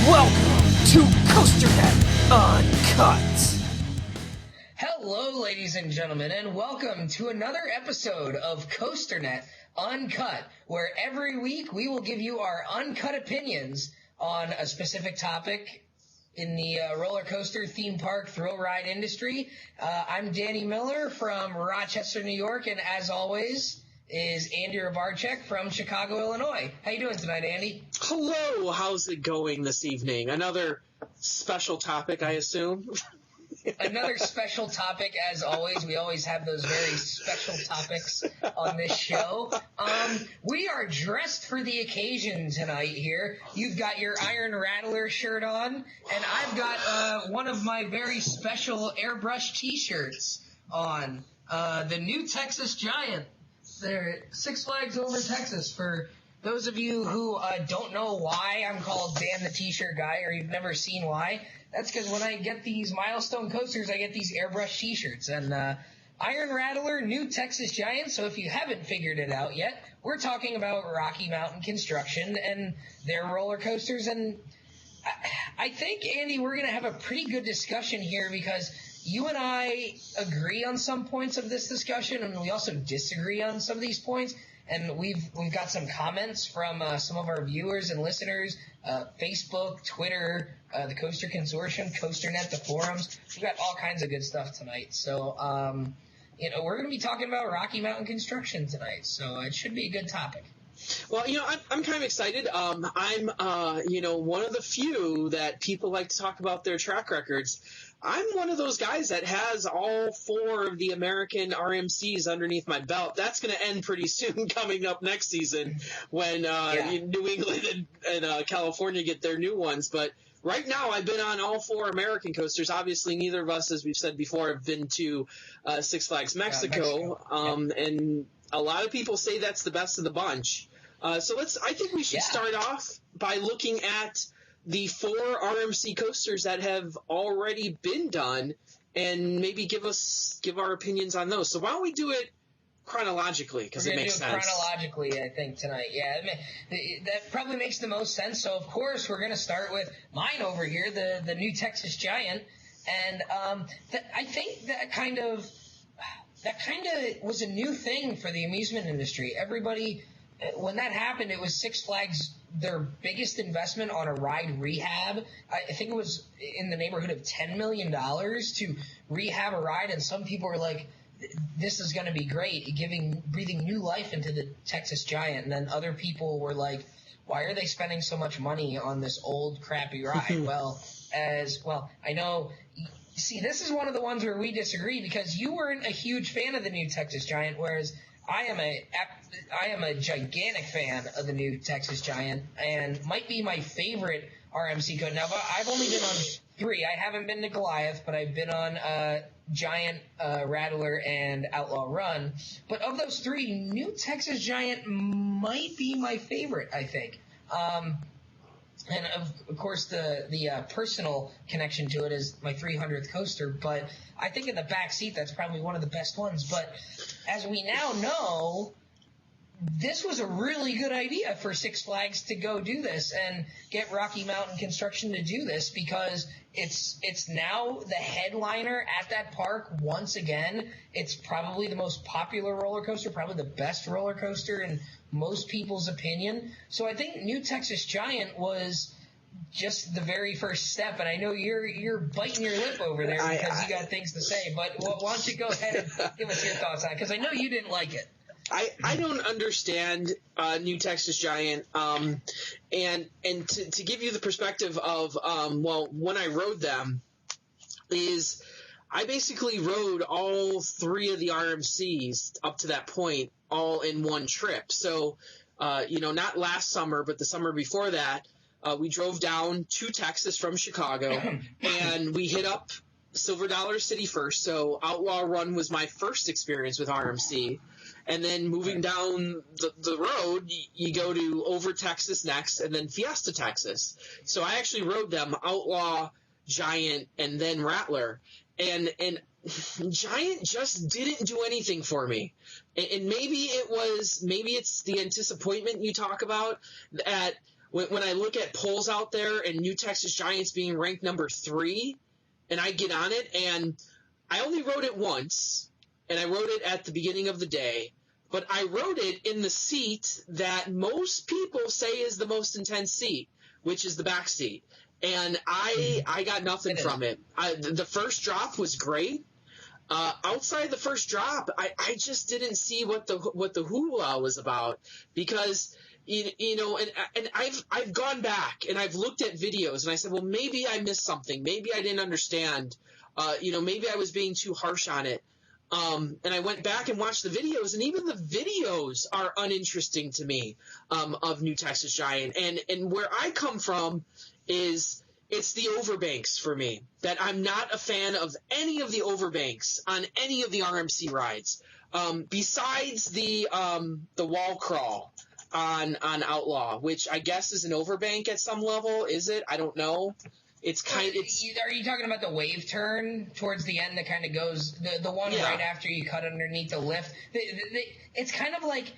Welcome to COASTER-net Uncut. Hello, ladies and gentlemen, and welcome to another episode of COASTER-net Uncut, where every week we will give you our uncut opinions on a specific topic in the roller coaster, theme park, thrill ride industry. I'm Danny Miller from Rochester, New York, and as always is Andy Rabarczyk from Chicago, Illinois. How you doing tonight, Andy? Hello, how's it going this evening? Another special topic, I assume? Another special topic, as always. We always have those very special topics on this show. We are dressed for the occasion tonight here. You've got your Iron Rattler shirt on, and I've got one of my very special airbrush t-shirts on. The new Texas Giant. They're Six Flags over Texas. For those of you who don't know why I'm called Dan the T-shirt guy, or you've never seen why, that's because when I get these milestone coasters, I get these airbrush T-shirts. And Iron Rattler, new Texas Giant. So if you haven't figured it out yet, we're talking about Rocky Mountain Construction and their roller coasters. And I think, Andy, we're going to have a pretty good discussion here because you and I agree on some points of this discussion, and we also disagree on some of these points. And we've got some comments from some of our viewers and listeners, Facebook, Twitter, the Coaster Consortium, COASTER-net, the forums. We've got all kinds of good stuff tonight. So, we're going to be talking about Rocky Mountain Construction tonight. So it should be a good topic. Well, I'm kind of excited. I'm one of the few that people like to talk about their track records. I'm one of those guys that has all four of the American RMCs underneath my belt. That's going to end pretty soon coming up next season when New England and California get their new ones. But right now I've been on all four American coasters. Obviously, neither of us, as we've said before, have been to Six Flags Mexico. And a lot of people say that's the best of the bunch. So I think we should start off by looking at the four RMC coasters that have already been done and maybe give our opinions on those. So why don't we do it chronologically, because it makes sense. Chronologically, I think, tonight. Yeah, that probably makes the most sense. So, of course, we're going to start with mine over here, the new Texas Giant. And I think that kind of was a new thing for the amusement industry. Everybody, when that happened, it was Six Flags, their biggest investment on a ride rehab. I think it was in the neighborhood of $10 million to rehab a ride, and some people were like, this is going to be great, breathing new life into the Texas Giant. And then other people were like, why are they spending so much money on this old, crappy ride? I know. See, this is one of the ones where we disagree because you weren't a huge fan of the new Texas Giant, whereas I am a gigantic fan of the new Texas Giant and might be my favorite RMC code. Now, I've only been on 3. I haven't been to Goliath, but I've been on Giant, Rattler, and Outlaw Run. But of those 3, new Texas Giant might be my favorite, I think. And of course, the personal connection to it is my 300th coaster. But I think in the back seat, that's probably one of the best ones. But as we now know, this was a really good idea for Six Flags to go do this and get Rocky Mountain Construction to do this, because it's now the headliner at that park once again. It's probably the most popular roller coaster, probably the best roller coaster in most people's opinion. So I think New Texas Giant was just the very first step, and I know you're biting your lip over there because you got things to say. But why don't you go ahead and give us your thoughts on it, because I know you didn't like it. I don't understand New Texas Giant, and to give you the perspective of when I rode them, is I basically rode all 3 of the RMCs up to that point all in one trip. So not last summer, but the summer before that, we drove down to Texas from Chicago, and we hit up Silver Dollar City first. So Outlaw Run was my first experience with RMC. And then moving down the road, you go to Over Texas next, and then Fiesta Texas. So I actually rode them, Outlaw, Giant, and then Rattler. And Giant just didn't do anything for me. And maybe it's the disappointment you talk about, that when I look at polls out there and New Texas Giants being ranked number 3, and I get on it, and I only wrote it once, and I wrote it at the beginning of the day, but I wrote it in the seat that most people say is the most intense seat, which is the back seat. And I got nothing from it. The first drop was great. Outside the first drop, I just didn't see what the hoopla was about, because you know, and I've gone back and I've looked at videos and I said, well, maybe I missed something, maybe I didn't understand, you know, maybe I was being too harsh on it. And I went back and watched the videos, and even the videos are uninteresting to me, of New Texas Giant. And where I come from is it's the overbanks for me, that I'm not a fan of any of the overbanks on any of the RMC rides, besides the wall crawl on Outlaw, which I guess is an overbank at some level. Is it? I don't know. Are you talking about the wave turn towards the end that kind of goes the one right after you cut underneath the lift? It's kind of like,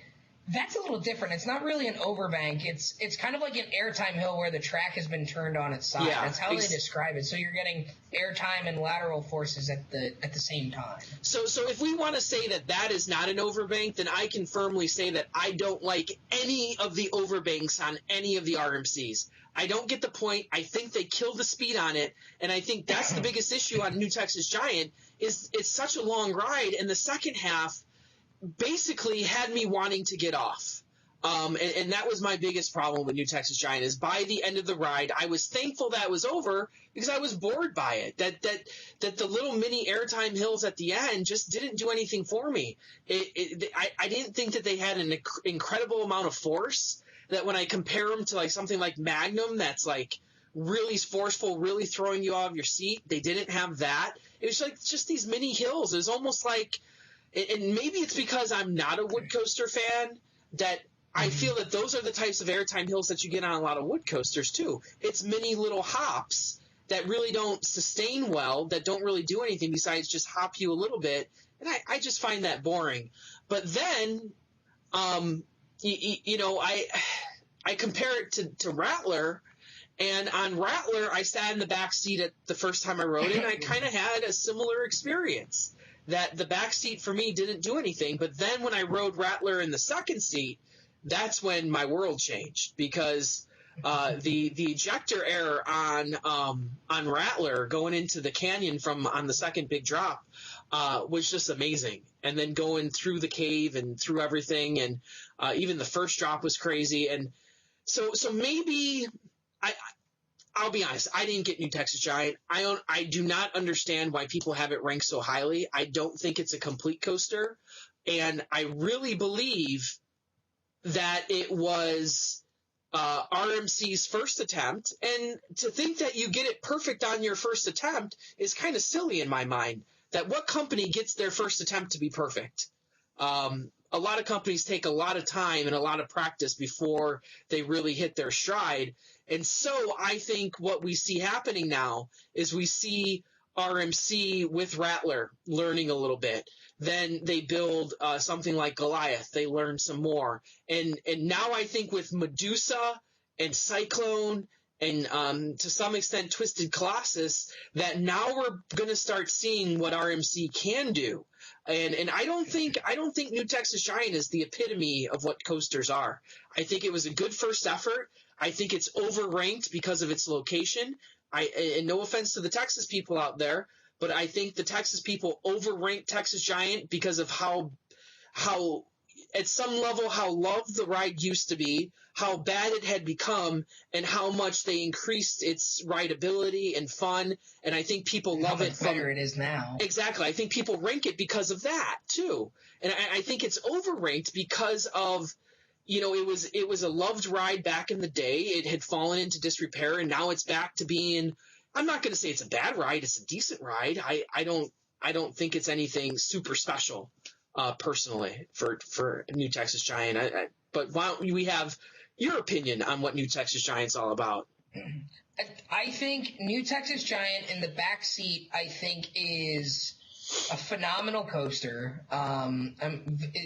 that's a little different. It's not really an overbank. It's kind of like an airtime hill where the track has been turned on its side. That's how they describe it. So you're getting airtime and lateral forces at the same time. So if we want to say that is not an overbank, then I can firmly say that I don't like any of the overbanks on any of the RMCs. I don't get the point. I think they killed the speed on it, and I think that's the biggest issue on New Texas Giant is it's such a long ride, and the second half basically had me wanting to get off. And that was my biggest problem with New Texas Giant, is by the end of the ride, I was thankful that was over because I was bored by it. That the little mini airtime hills at the end just didn't do anything for me. I didn't think that they had an incredible amount of force, that when I compare them to like something like Magnum that's like really forceful, really throwing you out of your seat, they didn't have that. It was like just these mini hills. It was almost like, and maybe it's because I'm not a wood coaster fan, that I feel that those are the types of airtime hills that you get on a lot of wood coasters too. It's mini little hops that really don't sustain well, that don't really do anything besides just hop you a little bit. And I just find that boring. But then, you know, I compare it to Rattler, and on Rattler, I sat in the back seat at the first time I rode it, and I kind of had a similar experience, that the back seat for me didn't do anything. But then when I rode Rattler in the second seat, that's when my world changed, because the ejector air on Rattler going into the canyon on the second big drop was just amazing. And then going through the cave and through everything, and even the first drop was crazy. And so maybe I'll be honest, I didn't get New Texas Giant. I do not understand why people have it ranked so highly. I don't think it's a complete coaster, and I really believe that it was RMC's first attempt, and to think that you get it perfect on your first attempt is kind of silly in my mind. That what company gets their first attempt to be perfect? A lot of companies take a lot of time and a lot of practice before they really hit their stride. And so I think what we see happening now is we see RMC with Rattler learning a little bit. Then they build something like Goliath. They learn some more. And now I think with Medusa and Cyclone and to some extent Twisted Colossus, that now we're going to start seeing what RMC can do. And I don't think New Texas Giant is the epitome of what coasters are. I think it was a good first effort. I think it's overranked because of its location. And no offense to the Texas people out there, but I think the Texas people overrank Texas Giant because of how at some level how loved the ride used to be, how bad it had become, and how much they increased its rideability and fun. And I think people love it. How much better it is now. Exactly. I think people rank it because of that too. And I think it's overranked because of, you know, it was a loved ride back in the day. It had fallen into disrepair, and now it's back to being, I'm not going to say it's a bad ride. It's a decent ride. I don't think it's anything super special, personally, for New Texas Giant. But why don't we have your opinion on what New Texas Giant's all about? I think New Texas Giant in the back seat, I think, is a phenomenal coaster. I'm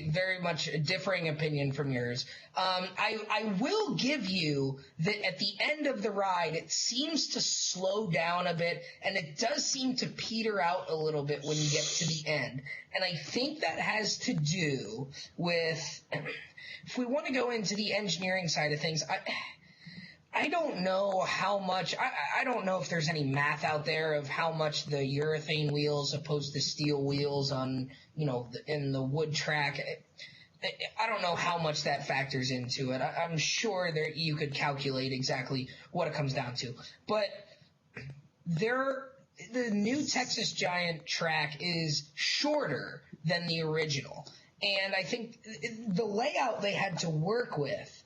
very much a differing opinion from yours. I will give you that at the end of the ride, it seems to slow down a bit, and it does seem to peter out a little bit when you get to the end. And I think that has to do with, if we want to go into the engineering side of things, I don't know how much, I don't know if there's any math out there of how much the urethane wheels opposed to steel wheels on, in the wood track. I don't know how much that factors into it. I'm sure that you could calculate exactly what it comes down to. But the new Texas Giant track is shorter than the original. And I think the layout they had to work with,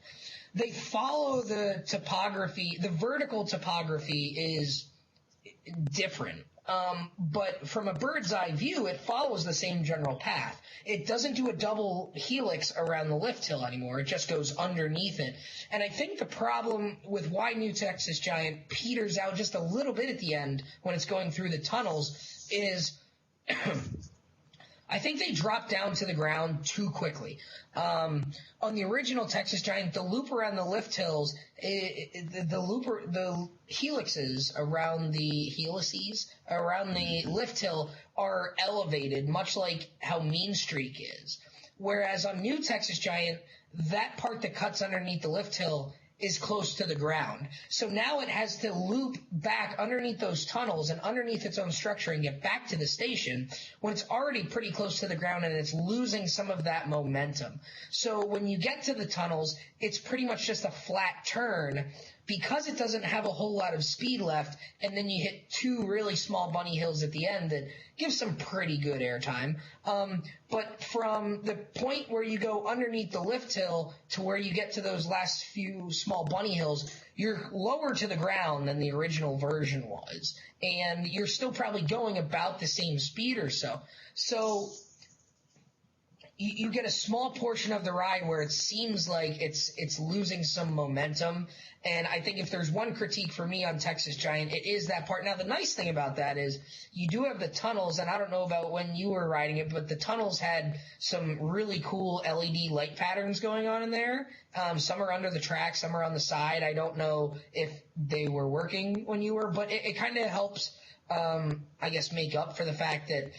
they follow the topography. The vertical topography is different. But from a bird's eye view, it follows the same general path. It doesn't do a double helix around the lift hill anymore. It just goes underneath it. And I think the problem with why New Texas Giant peters out just a little bit at the end when it's going through the tunnels is I think they dropped down to the ground too quickly. On the original Texas Giant, the loop around the lift hills, the helices around the lift hill are elevated, much like how Mean Streak is. Whereas on New Texas Giant, that part that cuts underneath the lift hill is close to the ground. So now it has to loop back underneath those tunnels and underneath its own structure and get back to the station when it's already pretty close to the ground and it's losing some of that momentum. So when you get to the tunnels, it's pretty much just a flat turn because it doesn't have a whole lot of speed left, and then you hit two really small bunny hills at the end that give some pretty good airtime. But from the point where you go underneath the lift hill to where you get to those last few small bunny hills, you're lower to the ground than the original version was, and you're still probably going about the same speed or so. So you get a small portion of the ride where it seems like it's losing some momentum. And I think if there's one critique for me on Texas Giant, it is that part. Now, the nice thing about that is you do have the tunnels, and I don't know about when you were riding it, but the tunnels had some really cool LED light patterns going on in there. Some are under the track, some are on the side. I don't know if they were working when you were, but it kind of helps, I guess, make up for the fact that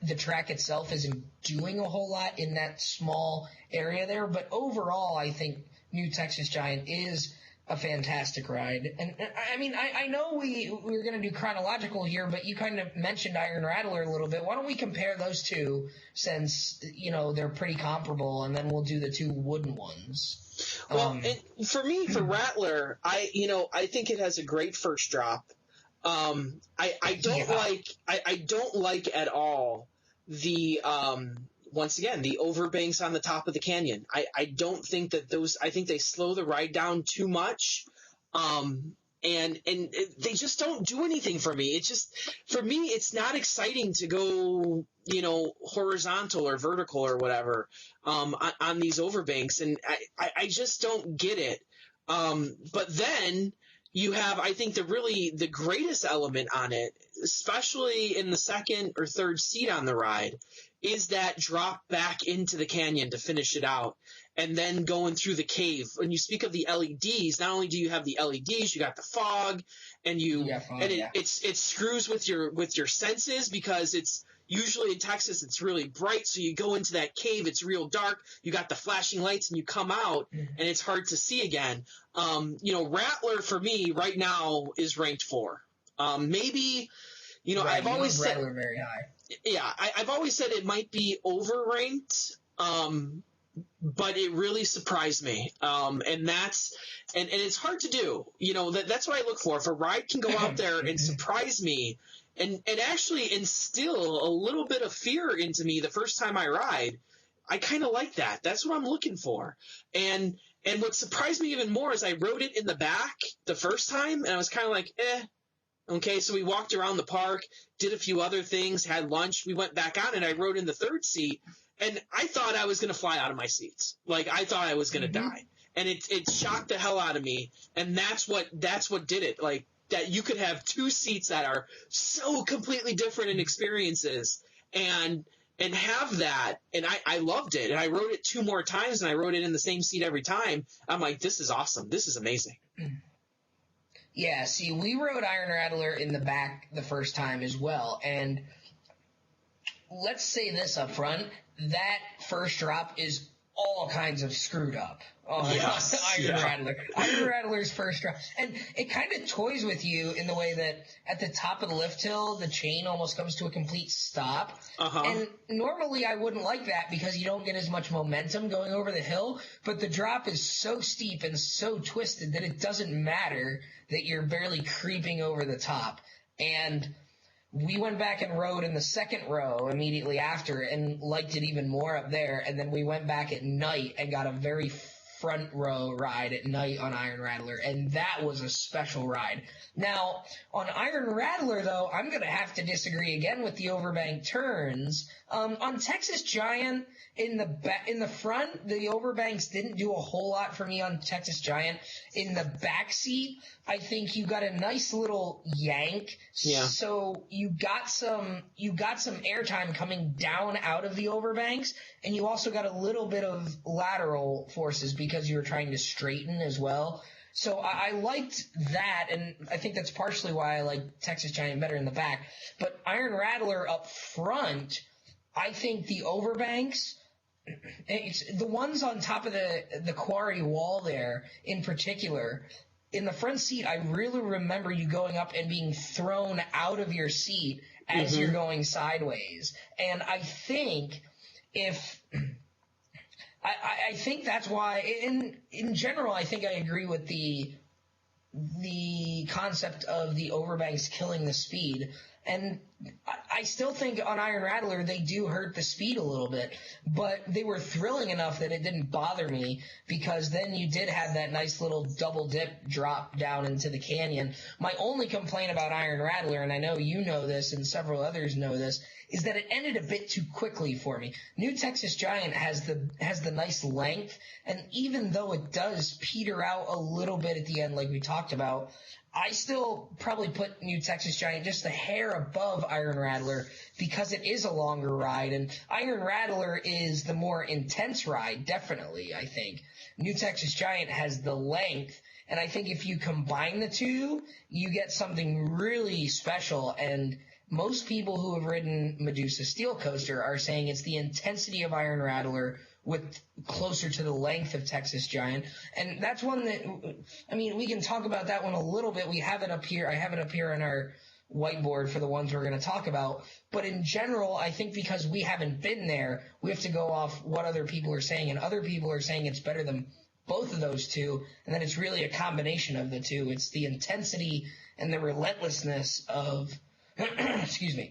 the track itself isn't doing a whole lot in that small area there. But overall, I think New Texas Giant is a fantastic ride. And I mean, I know we were going to do chronological here, but you kind of mentioned Iron Rattler a little bit. Why don't we compare those two since, they're pretty comparable, and then we'll do the two wooden ones. Well, and for me, for Rattler, I think it has a great first drop. I don't like at all the once again the overbanks on the top of the canyon. I don't think that I think they slow the ride down too much. And they just don't do anything for me. For me, it's not exciting to go, horizontal or vertical or whatever, on these overbanks. And I just don't get it. But then you have, I think, the greatest element on it, especially in the second or third seat on the ride, is that drop back into the canyon to finish it out, and then going through the cave. When you speak of the LEDs, not only do you have the LEDs, you got the fog, and it screws with your senses, because it's usually in Texas it's really bright, so you go into that cave, it's real dark, you got the flashing lights, and you come out, and it's hard to see again. Rattler for me right now is ranked 4. Maybe, right, I've always said Rattler very high. Yeah, I've always said it might be overranked, but it really surprised me. And it's hard to do. That's what I look for. If a ride can go out there and surprise me and actually instill a little bit of fear into me the first time I ride, I kind of like that. That's what I'm looking for. And what surprised me even more is I rode it in the back the first time, and I was kind of like, Okay, so we walked around the park, did a few other things, had lunch. We went back on, and I rode in the third seat, and I thought I was going to fly out of my seats. Like, I thought I was going to die. And it shocked the hell out of me, and that's what did it. Like, that you could have two seats that are so completely different in experiences, and have that. And I loved it. And I rode it 2 more times, and I rode it in the same seat every time. I'm like, this is awesome. This is amazing. Yeah, see, we rode Iron Rattler in the back the first time as well, and let's say this up front, that first drop is all kinds of screwed up. Iron Rattler. Iron Rattler's first drop. And it kind of toys with you in the way that at the top of the lift hill, the chain almost comes to a complete stop. And normally I wouldn't like that because you don't get as much momentum going over the hill, but the drop is so steep and so twisted that it doesn't matter that you're barely creeping over the top. And we went back and rode in the second row immediately after and liked it even more up there. And then we went back at night and got a very front row ride at night on Iron Rattler. And that was a special ride. Now, on Iron Rattler, though, I'm going to have to disagree again with the overbank turns. On Texas Giant, in the front, the overbanks didn't do a whole lot for me on Texas Giant. In the back seat, I think you got a nice little yank. Yeah. So you got some airtime coming down out of the overbanks, and you also got a little bit of lateral forces because you were trying to straighten as well. So I liked that, and I think that's partially why I like Texas Giant better in the back. But Iron Rattler up front, I think the overbanks, it's the ones on top of the quarry wall there in particular, in the front seat, I really remember you going up and being thrown out of your seat as you're going sideways. And I think I think that's why, in general, I think I agree with the concept of the overbanks killing the speed. And I still think on Iron Rattler they do hurt the speed a little bit, but they were thrilling enough that it didn't bother me because then you did have that nice little double dip drop down into the canyon. My only complaint about Iron Rattler, and I know you know this and several others know this, is that it ended a bit too quickly for me. New Texas Giant has the nice length, and even though it does peter out a little bit at the end like we talked about, I still probably put New Texas Giant just a hair above Iron Rattler because it is a longer ride, and Iron Rattler is the more intense ride, definitely, I think. New Texas Giant has the length, and I think if you combine the two, you get something really special, and most people who have ridden Medusa Steel Coaster are saying it's the intensity of Iron Rattler with closer to the length of Texas Giant. And that's one that, I mean, we can talk about that one a little bit. We have it up here. I have it up here on our whiteboard for the ones we're going to talk about. But in general, I think because we haven't been there, we have to go off what other people are saying. And other people are saying it's better than both of those two. And then it's really a combination of the two. It's the intensity and the relentlessness of,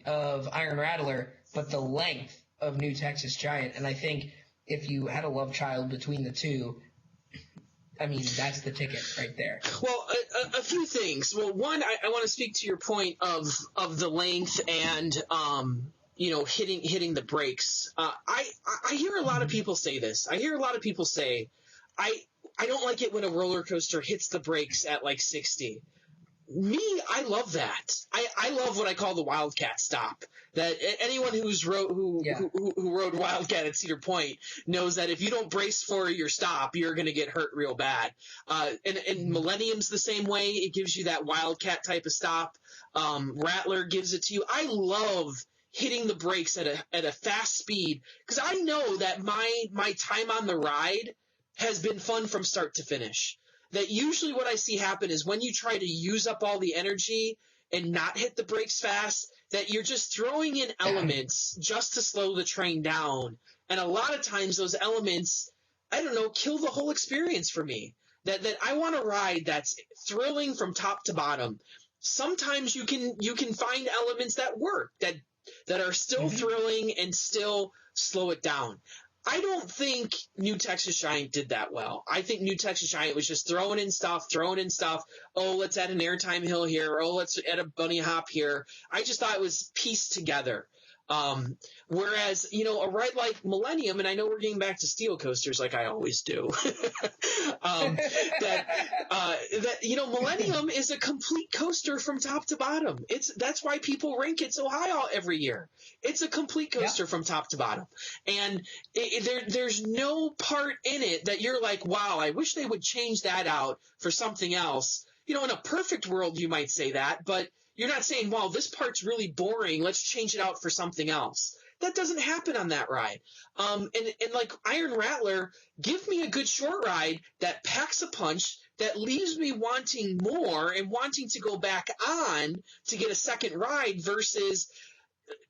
of Iron Rattler, but the length of New Texas Giant. And I think if you had a love child between the two, I mean, that's the ticket right there. Well, a few things. Well, one, I want to speak to your point of the length and hitting the brakes. I hear a lot of people say this. I hear a lot of people say, I don't like it when a roller coaster hits the brakes at like 60. Me, I love that. I love what I call the Wildcat stop. That anyone who rode Wildcat at Cedar Point knows that if you don't brace for your stop, you're going to get hurt real bad. And Millennium's the same way. It gives you that Wildcat type of stop. Rattler gives it to you. I love hitting the brakes at a fast speed because I know that my time on the ride has been fun from start to finish. That usually what I see happen is when you try to use up all the energy and not hit the brakes fast, that you're just throwing in elements just to slow the train down. And a lot of times those elements, kill the whole experience for me. That I want a ride that's thrilling from top to bottom. Sometimes you can find elements that work, that are still thrilling and still slow it down. I don't think New Texas Giant did that well. I think New Texas Giant was just throwing in stuff. Oh, let's add an airtime hill here. Oh, let's add a bunny hop here. I just thought it was pieced together. Whereas, a ride like Millennium, and I know we're getting back to steel coasters like I always do, Millennium is a complete coaster from top to bottom. That's why people rank it so high every year. It's a complete coaster from top to bottom. And there's no part in it that you're like, wow, I wish they would change that out for something else. In a perfect world, you might say that, but you're not saying, wow, this part's really boring. Let's change it out for something else. That doesn't happen on that ride. And like Iron Rattler, give me a good short ride that packs a punch, that leaves me wanting more and wanting to go back on to get a second ride versus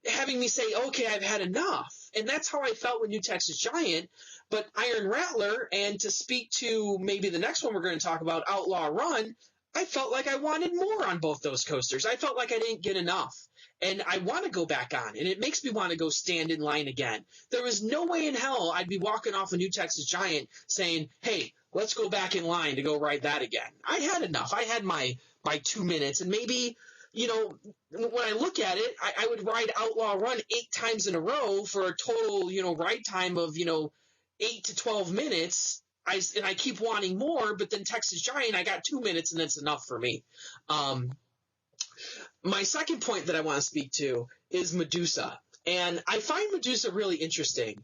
having me say, okay, I've had enough. And that's how I felt with New Texas Giant. But Iron Rattler, and to speak to maybe the next one we're going to talk about, Outlaw Run, I felt like I wanted more on both those coasters. I felt like I didn't get enough. And I want to go back on, and it makes me want to go stand in line again. There was no way in hell I'd be walking off a New Texas Giant saying, hey, let's go back in line to go ride that again. I had enough. I had my 2 minutes, and maybe, when I look at it, I would ride Outlaw Run 8 times in a row for a total, ride time of, 8 to 12 minutes. I keep wanting more, but then Texas Giant, I got 2 minutes, and that's enough for me. My second point that I want to speak to is Medusa. And I find Medusa really interesting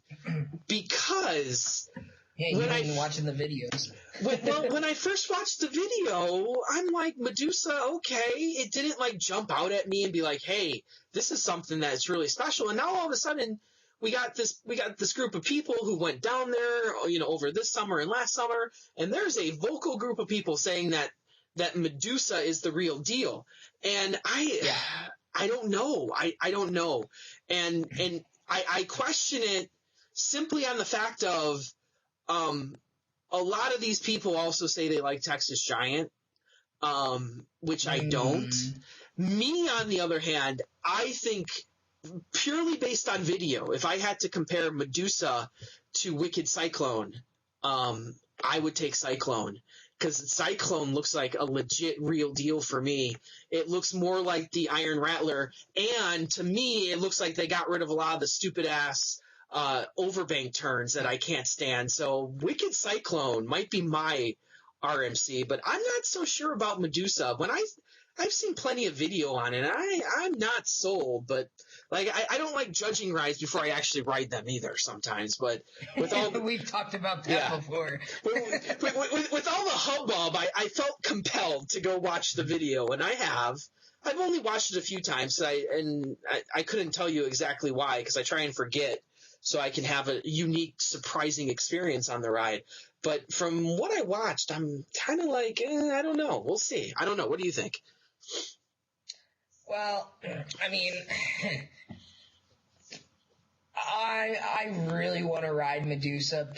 because you've been watching the videos. when I first watched the video, I'm like, Medusa, okay. It didn't like jump out at me and be like, hey, this is something that's really special. And now all of a sudden we got this group of people who went down there, over this summer and last summer, and there's a vocal group of people saying that Medusa is the real deal. And I don't know. I don't know. And I question it simply on the fact of a lot of these people also say they like Texas Giant, which I don't. Me, on the other hand, I think purely based on video, if I had to compare Medusa to Wicked Cyclone, I would take Cyclone. Because Cyclone looks like a legit real deal for me. It looks more like the Iron Rattler. And to me, it looks like they got rid of a lot of the stupid-ass overbank turns that I can't stand. So Wicked Cyclone might be my RMC, but I'm not so sure about Medusa. When I've seen plenty of video on it, and I'm not sold, but like I don't like judging rides before I actually ride them either sometimes. But with all we've talked about that before. with all the hubbub, I felt compelled to go watch the video, and I have. I've only watched it a few times, and I couldn't tell you exactly why because I try and forget so I can have a unique, surprising experience on the ride. But from what I watched, I'm kind of like, I don't know. We'll see. I don't know. What do you think? Well, I mean, I really want to ride Medusa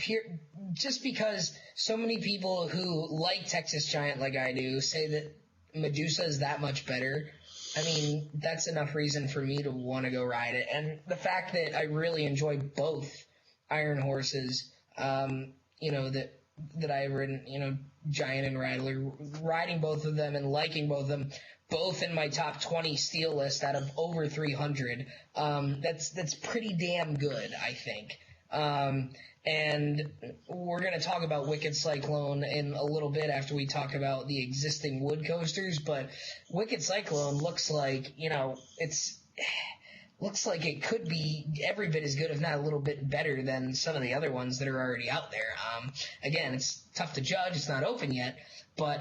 just because so many people who like Texas Giant like I do say that Medusa is that much better. I mean, that's enough reason for me to want to go ride it. And the fact that I really enjoy both Iron Horses, that I've ridden, Giant and Rattler, riding both of them and liking both of them, both in my top 20 steel list out of over 300. That's pretty damn good, I think. And we're going to talk about Wicked Cyclone in a little bit after we talk about the existing wood coasters, but Wicked Cyclone looks like, looks like it could be every bit as good, if not a little bit better than some of the other ones that are already out there. Again, it's tough to judge. It's not open yet, but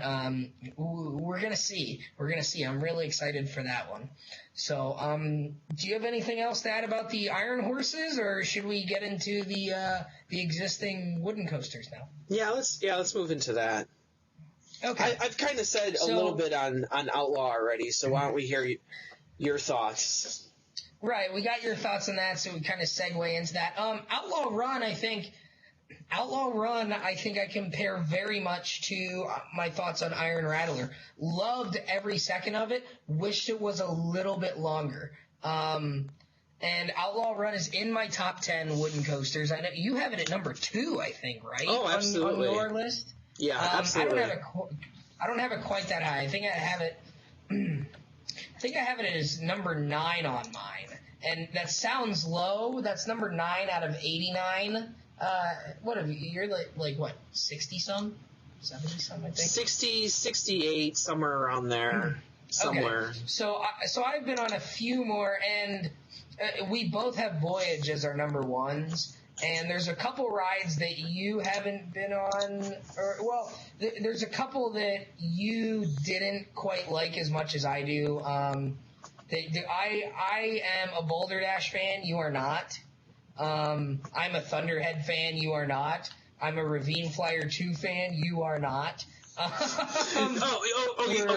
we're going to see. We're going to see. I'm really excited for that one. So do you have anything else to add about the Iron Horses, or should we get into the existing wooden coasters now? Yeah, let's move into that. Okay. I've kind of said a little bit on Outlaw already, so why don't we hear your thoughts? Right, we got your thoughts on that, so we kind of segue into that. Outlaw Run, I think I compare very much to my thoughts on Iron Rattler. Loved every second of it. Wished it was a little bit longer. And Outlaw Run is in my top 10 wooden coasters. I know you have it at number 2, I think, right? Oh, absolutely. On your list? Yeah, absolutely. I don't have it quite that high. I think I have it as number 9 on mine. and that sounds low. That's number 9 out of 89. What have you? You're like what? 60-some, 70-some, I think. 60, 68, somewhere around there. Somewhere. Okay. So I've been on a few more, and we both have Voyage as our number ones. And there's a couple rides that you haven't been on, there's a couple that you didn't quite like as much as I do. I am a Boulder Dash fan. You are not. I'm a Thunderhead fan. You are not. I'm a Ravine Flyer 2 fan. You are not.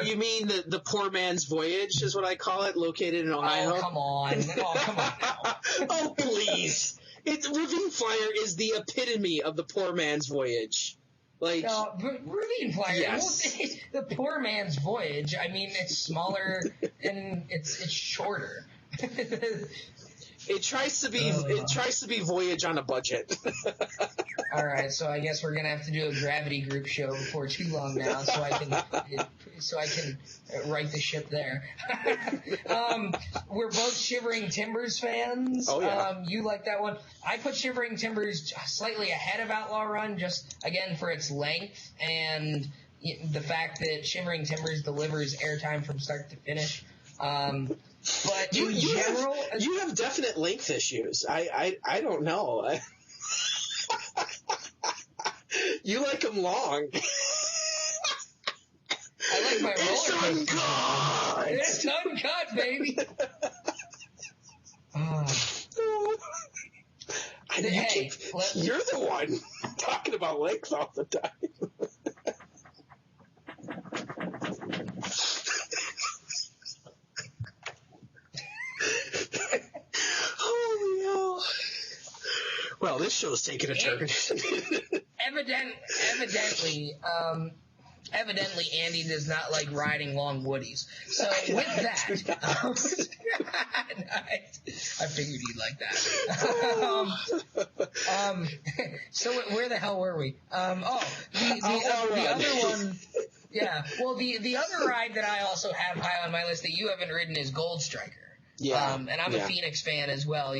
You mean the poor man's voyage is what I call it, located in Ohio? Oh, come on. Now. Oh, please. Ravine Flyer is the epitome of the poor man's voyage. Like, no, Ravine Flyer, yes. The poor man's voyage. I mean, it's smaller and it's shorter. It tries to be voyage on a budget. All right, so I guess we're gonna have to do a Gravity Group show before too long now, so I can right the ship there. We're both Shivering Timbers fans. Oh yeah. You like that one? I put Shivering Timbers slightly ahead of Outlaw Run, just again for its length and the fact that Shivering Timbers delivers airtime from start to finish. But in general, you have definite length issues. I don't know. You like them long. I like my It's roller coaster. uncut. It's uncut, baby. You're the one talking about length all the time. Holy hell. Well, this show's taking a turn. Evidently, Andy does not like riding long woodies. So with that, I figured you'd like that. So where the hell were we? The other one. Yeah. Well, the other ride that I also have high on my list that you haven't ridden is Gold Striker. Yeah. And I'm a Phoenix fan as well.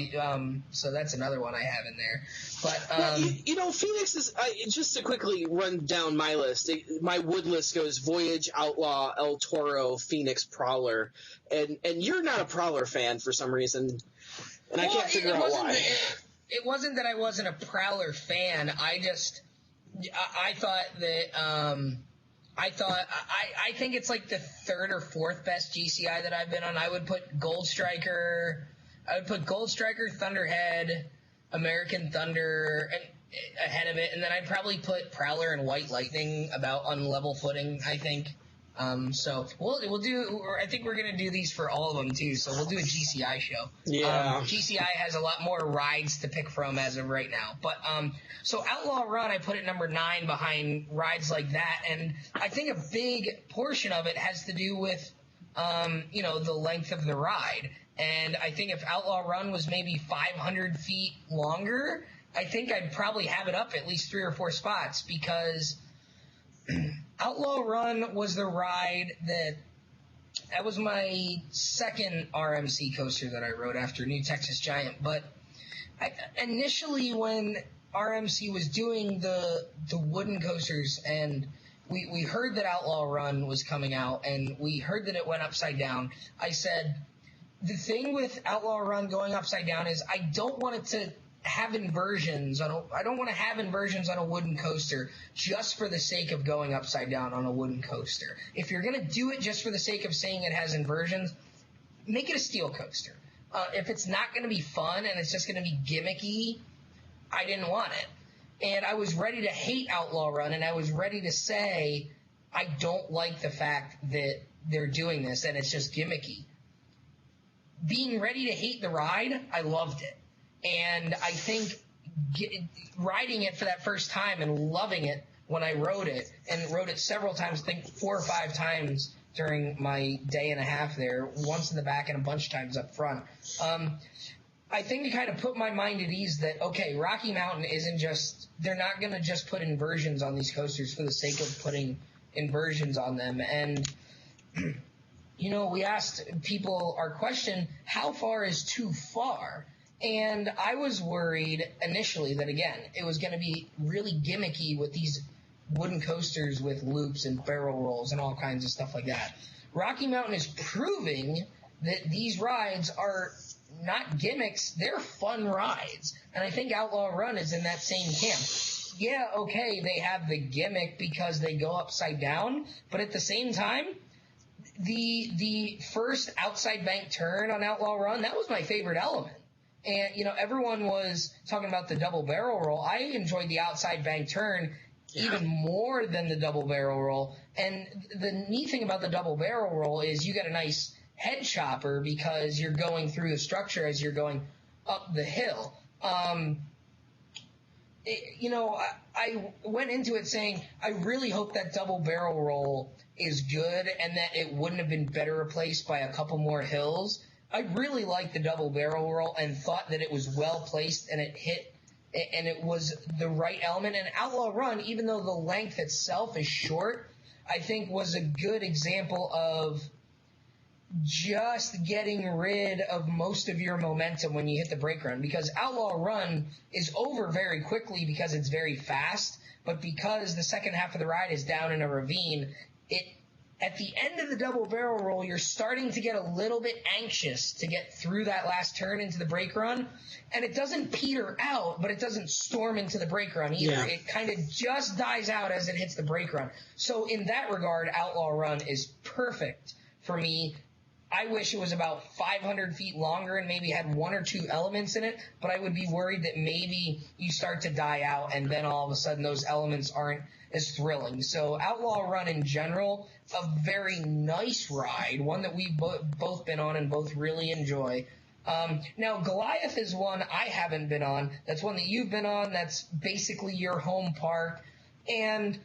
So that's another one I have in there. But Phoenix is just to quickly run down my list. My wood list goes Voyage, Outlaw, El Toro, Phoenix, Prowler, and you're not a Prowler fan for some reason, and I can't figure out why. It wasn't that I wasn't a Prowler fan. I thought that. I think it's like the third or fourth best GCI that I've been on. I would put Gold Striker, Thunderhead, American Thunder ahead of it, and then I'd probably put Prowler and White Lightning about on level footing, I think. So we'll do. I think we're gonna do these for all of them too. So we'll do a GCI show. Yeah. GCI has a lot more rides to pick from as of right now. But so Outlaw Run, I put it number 9 behind rides like that, and I think a big portion of it has to do with the length of the ride. And I think if Outlaw Run was maybe 500 feet longer, I think I'd probably have it up at least 3 or 4 spots because. Outlaw Run was the ride that was my second RMC coaster that I rode after New Texas Giant. But initially when RMC was doing the wooden coasters and we heard that Outlaw Run was coming out and we heard that it went upside down, I said, the thing with Outlaw Run going upside down is I don't want it to have inversions on a wooden coaster just for the sake of going upside down on a wooden coaster. If you're going to do it just for the sake of saying it has inversions, make it a steel coaster. If it's not going to be fun and it's just going to be gimmicky, I didn't want it. And I was ready to hate Outlaw Run, and I was ready to say I don't like the fact that they're doing this and it's just gimmicky. Being ready to hate the ride, I loved it. And I think riding it for that first time and loving it when I rode it, and rode it several times, I think 4 or 5 times during my day and a half there, once in the back and a bunch of times up front. I think it kind of put my mind at ease that, okay, Rocky Mountain isn't just – they're not going to just put inversions on these coasters for the sake of putting inversions on them. And we asked people our question, how far is too far? And I was worried initially that, again, it was going to be really gimmicky with these wooden coasters with loops and barrel rolls and all kinds of stuff like that. Rocky Mountain is proving that these rides are not gimmicks, they're fun rides. And I think Outlaw Run is in that same camp. Yeah, okay, they have the gimmick because they go upside down, but at the same time, the first outside bank turn on Outlaw Run, that was my favorite element. And, everyone was talking about the double barrel roll. I enjoyed the outside bank turn even more than the double barrel roll. And the neat thing about the double barrel roll is you get a nice head chopper because you're going through the structure as you're going up the hill. I went into it saying I really hope that double barrel roll is good and that it wouldn't have been better replaced by a couple more hills. I really liked the double barrel roll and thought that it was well placed and it hit and it was the right element. And Outlaw Run, even though the length itself is short, I think was a good example of just getting rid of most of your momentum when you hit the brake run, because Outlaw Run is over very quickly because it's very fast, but because the second half of the ride is down in a ravine, at the end of the double barrel roll, you're starting to get a little bit anxious to get through that last turn into the brake run, and it doesn't peter out, but it doesn't storm into the brake run either. Yeah. It kind of just dies out as it hits the brake run. So in that regard, Outlaw Run is perfect for me. I wish it was about 500 feet longer and maybe had one or two elements in it, but I would be worried that maybe you start to die out and then all of a sudden those elements aren't as thrilling. So Outlaw Run in general, a very nice ride, one that we've both been on and both really enjoy. Now, Goliath is one I haven't been on. That's one that you've been on. That's basically your home park. And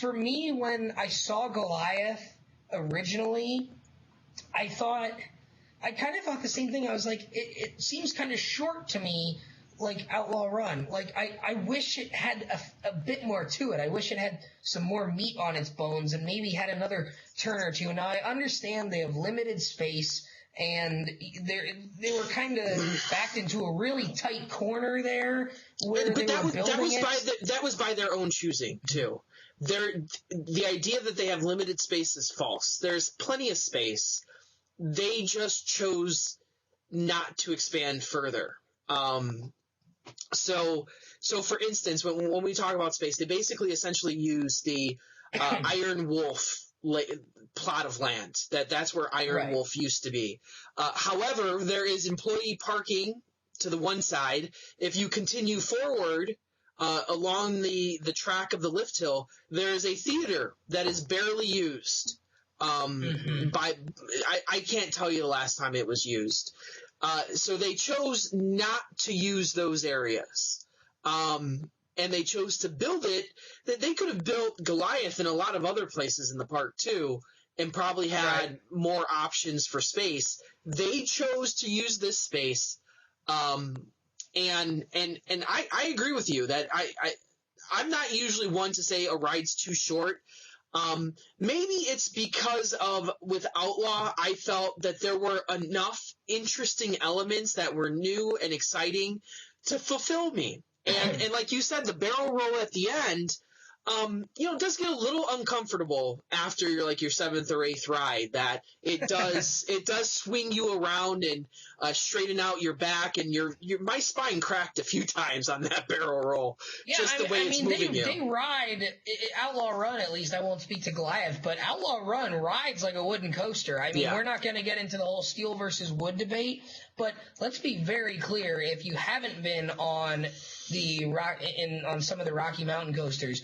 for me, when I saw Goliath originally, I kind of thought the same thing. I was like, it seems kind of short to me, like Outlaw Run. Like, I wish it had a bit more to it. I wish it had some more meat on its bones and maybe had another turn or two. Now, I understand they have limited space, and they were kind of backed into a really tight corner there where that was by their own choosing, too. The idea that they have limited space is false. There's plenty of space. They just chose not to expand further. So for instance, when we talk about space, they basically essentially use the Iron Wolf plot of land. That's where Iron Wolf used to be. However, there is employee parking to the one side. If you continue forward along the track of the lift hill, there is a theater that is barely used. I can't tell you the last time it was used. So they chose not to use those areas. And they chose to build it. That they could have built Goliath in a lot of other places in the park too, and probably had more options for space. They chose to use this space. And I agree with you that I'm not usually one to say a ride's too short. Maybe it's because with Outlaw, I felt that there were enough interesting elements that were new and exciting to fulfill me. And like you said, the barrel roll at the end, does get a little uncomfortable after your seventh or eighth ride. That it does swing you around and straighten out your back, and my spine cracked a few times on that barrel roll. Yeah, they ride Outlaw Run. At least I won't speak to Goliath, but Outlaw Run rides like a wooden coaster. I mean, we're not going to get into the whole steel versus wood debate, but let's be very clear. If you haven't been on on some of the Rocky Mountain coasters,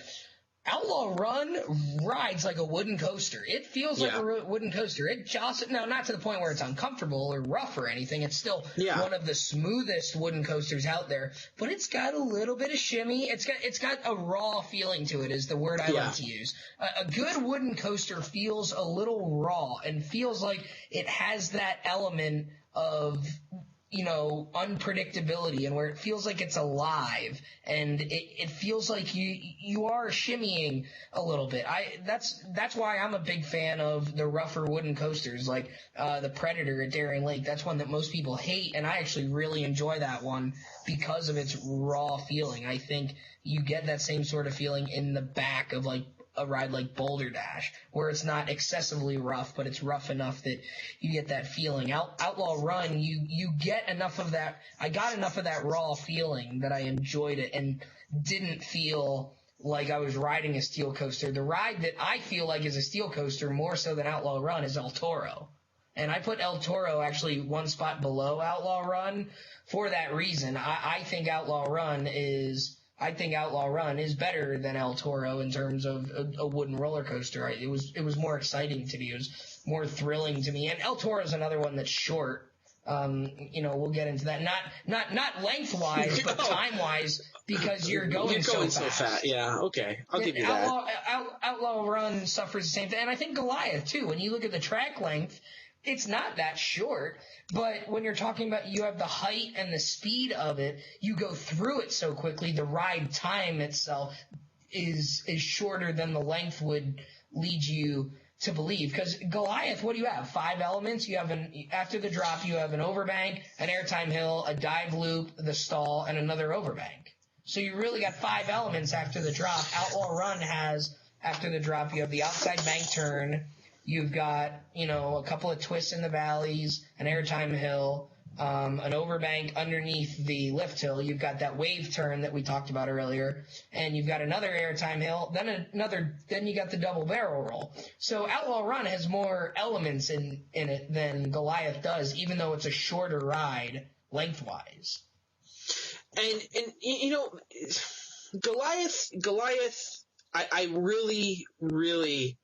Outlaw Run rides like a wooden coaster. It feels like a wooden coaster. It jostles, now not to the point where it's uncomfortable or rough or anything. It's still one of the smoothest wooden coasters out there. But it's got a little bit of shimmy. It's got a raw feeling to it, is the word I like to use. A good wooden coaster feels a little raw and feels like it has that element of unpredictability, and where it feels like it's alive, and it feels like you are shimmying a little bit. That's why I'm a big fan of the rougher wooden coasters, like the Predator at Darien Lake. That's one that most people hate, and I actually really enjoy that one because of its raw feeling. I think you get that same sort of feeling in the back of like a ride like Boulder Dash, where it's not excessively rough, but it's rough enough that you get that feeling. Outlaw Run, you get enough of that. I got enough of that raw feeling that I enjoyed it and didn't feel like I was riding a steel coaster. The ride that I feel like is a steel coaster more so than Outlaw Run is El Toro. And I put El Toro actually one spot below Outlaw Run for that reason. I think Outlaw Run is better than El Toro in terms of a wooden roller coaster. It was more exciting to me. It was more thrilling to me. And El Toro is another one that's short. We'll get into that. Not lengthwise, but time-wise, because you're going so fast. Yeah, okay. I'll give you that. Outlaw Run suffers the same thing. And I think Goliath, too. When you look at the track length, it's not that short, but when you're talking about you have the height and the speed of it, you go through it so quickly, the ride time itself is shorter than the length would lead you to believe. Because Goliath, what do you have? 5 elements. You have after the drop, you have an overbank, an airtime hill, a dive loop, the stall, and another overbank. So you really got 5 elements after the drop. Outlaw Run has, after the drop, you have the outside bank turn. You've got, a couple of twists in the valleys, an airtime hill, an overbank underneath the lift hill. You've got that wave turn that we talked about earlier, and you've got another airtime hill, then you got the double barrel roll. So Outlaw Run has more elements in it than Goliath does, even though it's a shorter ride lengthwise. And Goliath, I really, really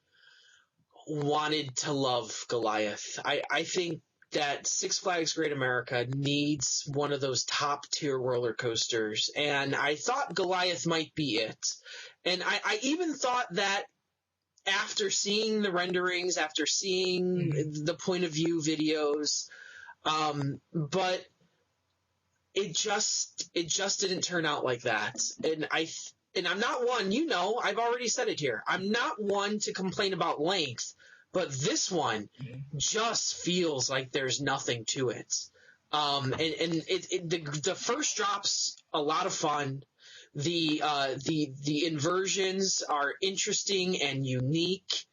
wanted to love Goliath. I think that Six Flags Great America needs one of those top tier roller coasters, and I thought Goliath might be it. And I even thought that after seeing the renderings, after seeing the point of view videos, but it just didn't turn out like that. And I'm not one, I've already said it here. I'm not one to complain about length, but this one just feels like there's nothing to it. The first drop's a lot of fun. The inversions are interesting and unique.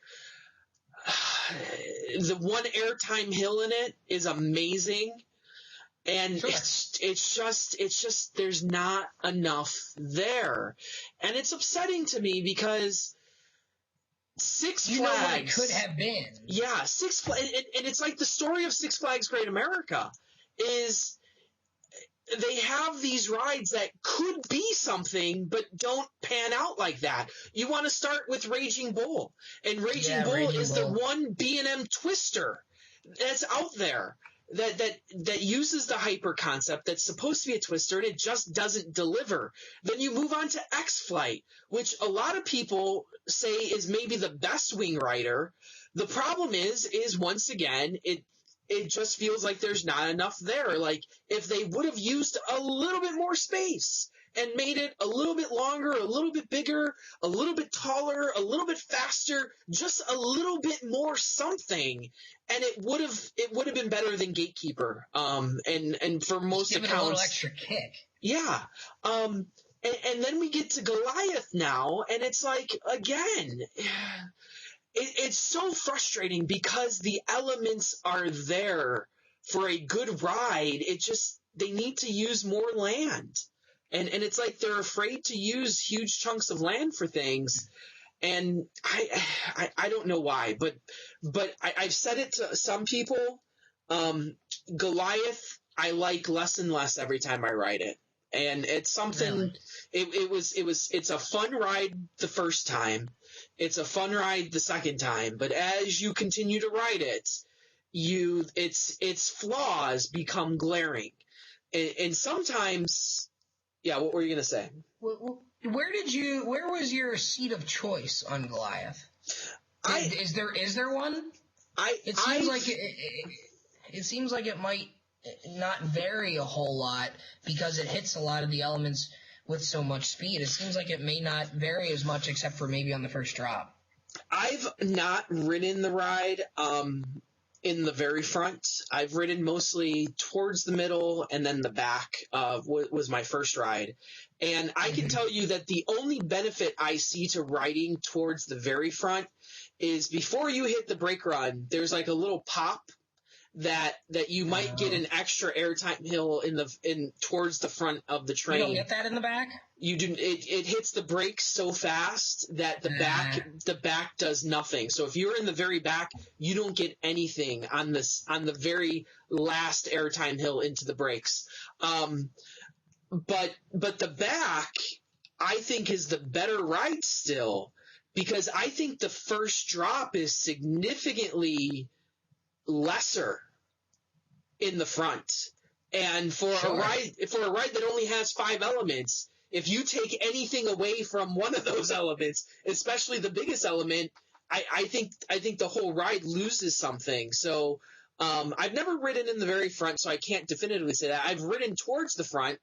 The one airtime hill in it is amazing. And sure. It's just there's not enough there. And it's upsetting to me because Six Flags, what it could have been. Yeah, Six Flags, and it's like the story of Six Flags Great America is they have these rides that could be something but don't pan out like that. You want to start with Raging Bull, and Raging Bull is the one B&M twister that's out there that uses the hyper concept that's supposed to be a twister, and it just doesn't deliver. Then you move on to X-Flight, which a lot of people say is maybe the best wing rider. The problem is once again, it just feels like there's not enough there. Like, if they would have used a little bit more space and made it a little bit longer, a little bit bigger, a little bit taller, a little bit faster, just a little bit more something, and it would have been better than Gatekeeper. And for most give accounts, it a little extra kick. Yeah. And then we get to Goliath now, and it's like, again, it's so frustrating because the elements are there for a good ride. They need to use more land. And it's like they're afraid to use huge chunks of land for things. And I don't know why, but I've said it to some people. Goliath, I like less and less every time I ride it. And it's something, it's a fun ride the first time. It's a fun ride the second time. But as you continue to ride it, its flaws become glaring. And sometimes, yeah, what were you going to say? Where was your seat of choice on Goliath? Is there one? It seems like it might not vary a whole lot because it hits a lot of the elements with so much speed. It seems like it may not vary as much except for maybe on the first drop. I've not ridden the ride in the very front. I've ridden mostly towards the middle, and then the back was my first ride. And I can tell you that the only benefit I see to riding towards the very front is before you hit the brake run, there's like a little pop that you might get an extra airtime hill in towards the front of the train. You don't get that in the back? You do. It hits the brakes so fast that the back does nothing. So if you're in the very back, you don't get anything on the very last airtime hill into the brakes. But the back, I think, is the better ride still, because I think the first drop is significantly lesser in the front. And for a ride that only has 5 elements, if you take anything away from one of those elements, especially the biggest element, I think the whole ride loses something. So I've never ridden in the very front, so I can't definitively say that. I've ridden towards the front,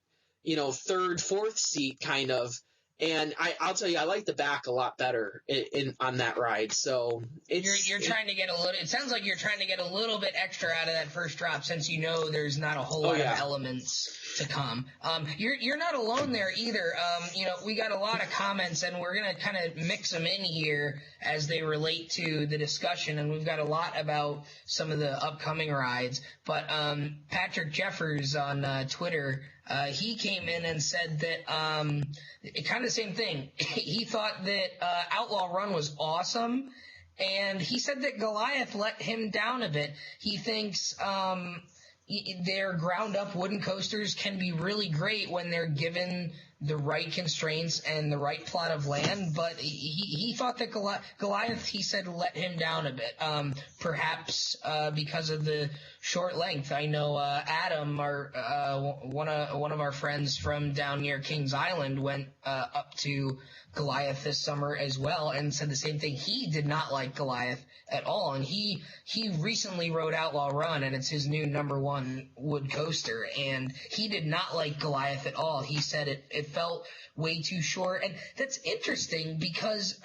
third, fourth seat kind of. And I'll tell you, I like the back a lot better on that ride. So you're trying to get a little. It sounds like you're trying to get a little bit extra out of that first drop, since there's not a whole lot of elements to come. You're not alone there either. We got a lot of comments, and we're gonna kind of mix them in here as they relate to the discussion. And we've got a lot about some of the upcoming rides. But Patrick Jeffers on Twitter. He came in and said that kind of the same thing. He thought that Outlaw Run was awesome, and he said that Goliath let him down a bit. He thinks their ground-up wooden coasters can be really great when they're given the right constraints and the right plot of land, but he thought that Goliath, he said, let him down a bit, perhaps because of the short length. I know Adam, one of our friends from down near Kings Island, went up to Goliath this summer as well and said the same thing. He did not like Goliath at all, and he recently rode Outlaw Run, and it's his new #1 wood coaster, and he did not like Goliath at all. He said it felt way too short, and that's interesting because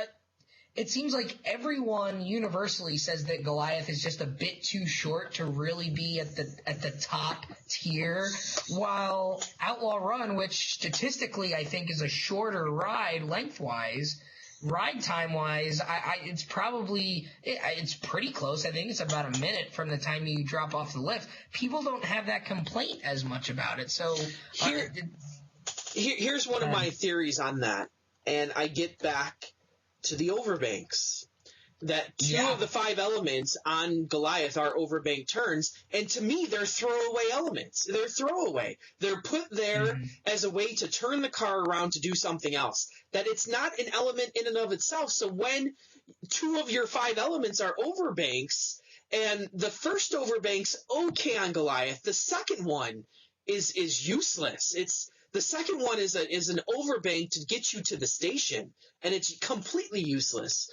it seems like everyone universally says that Goliath is just a bit too short to really be at the top tier, while Outlaw Run, which statistically I think is a shorter ride lengthwise, ride time wise, it's pretty close. I think it's about a minute from the time you drop off the lift. People don't have that complaint as much about it. So here's one of my theories on that, and I get back to the overbanks. That 2 of the 5 elements on Goliath are overbank turns, and to me, they're throwaway elements. They're throwaway. They're put there as a way to turn the car around to do something else. That it's not an element in and of itself. So when 2 of your 5 elements are overbanks, and the first overbank's okay on Goliath, the second one is useless. The second one is an overbank to get you to the station, and it's completely useless.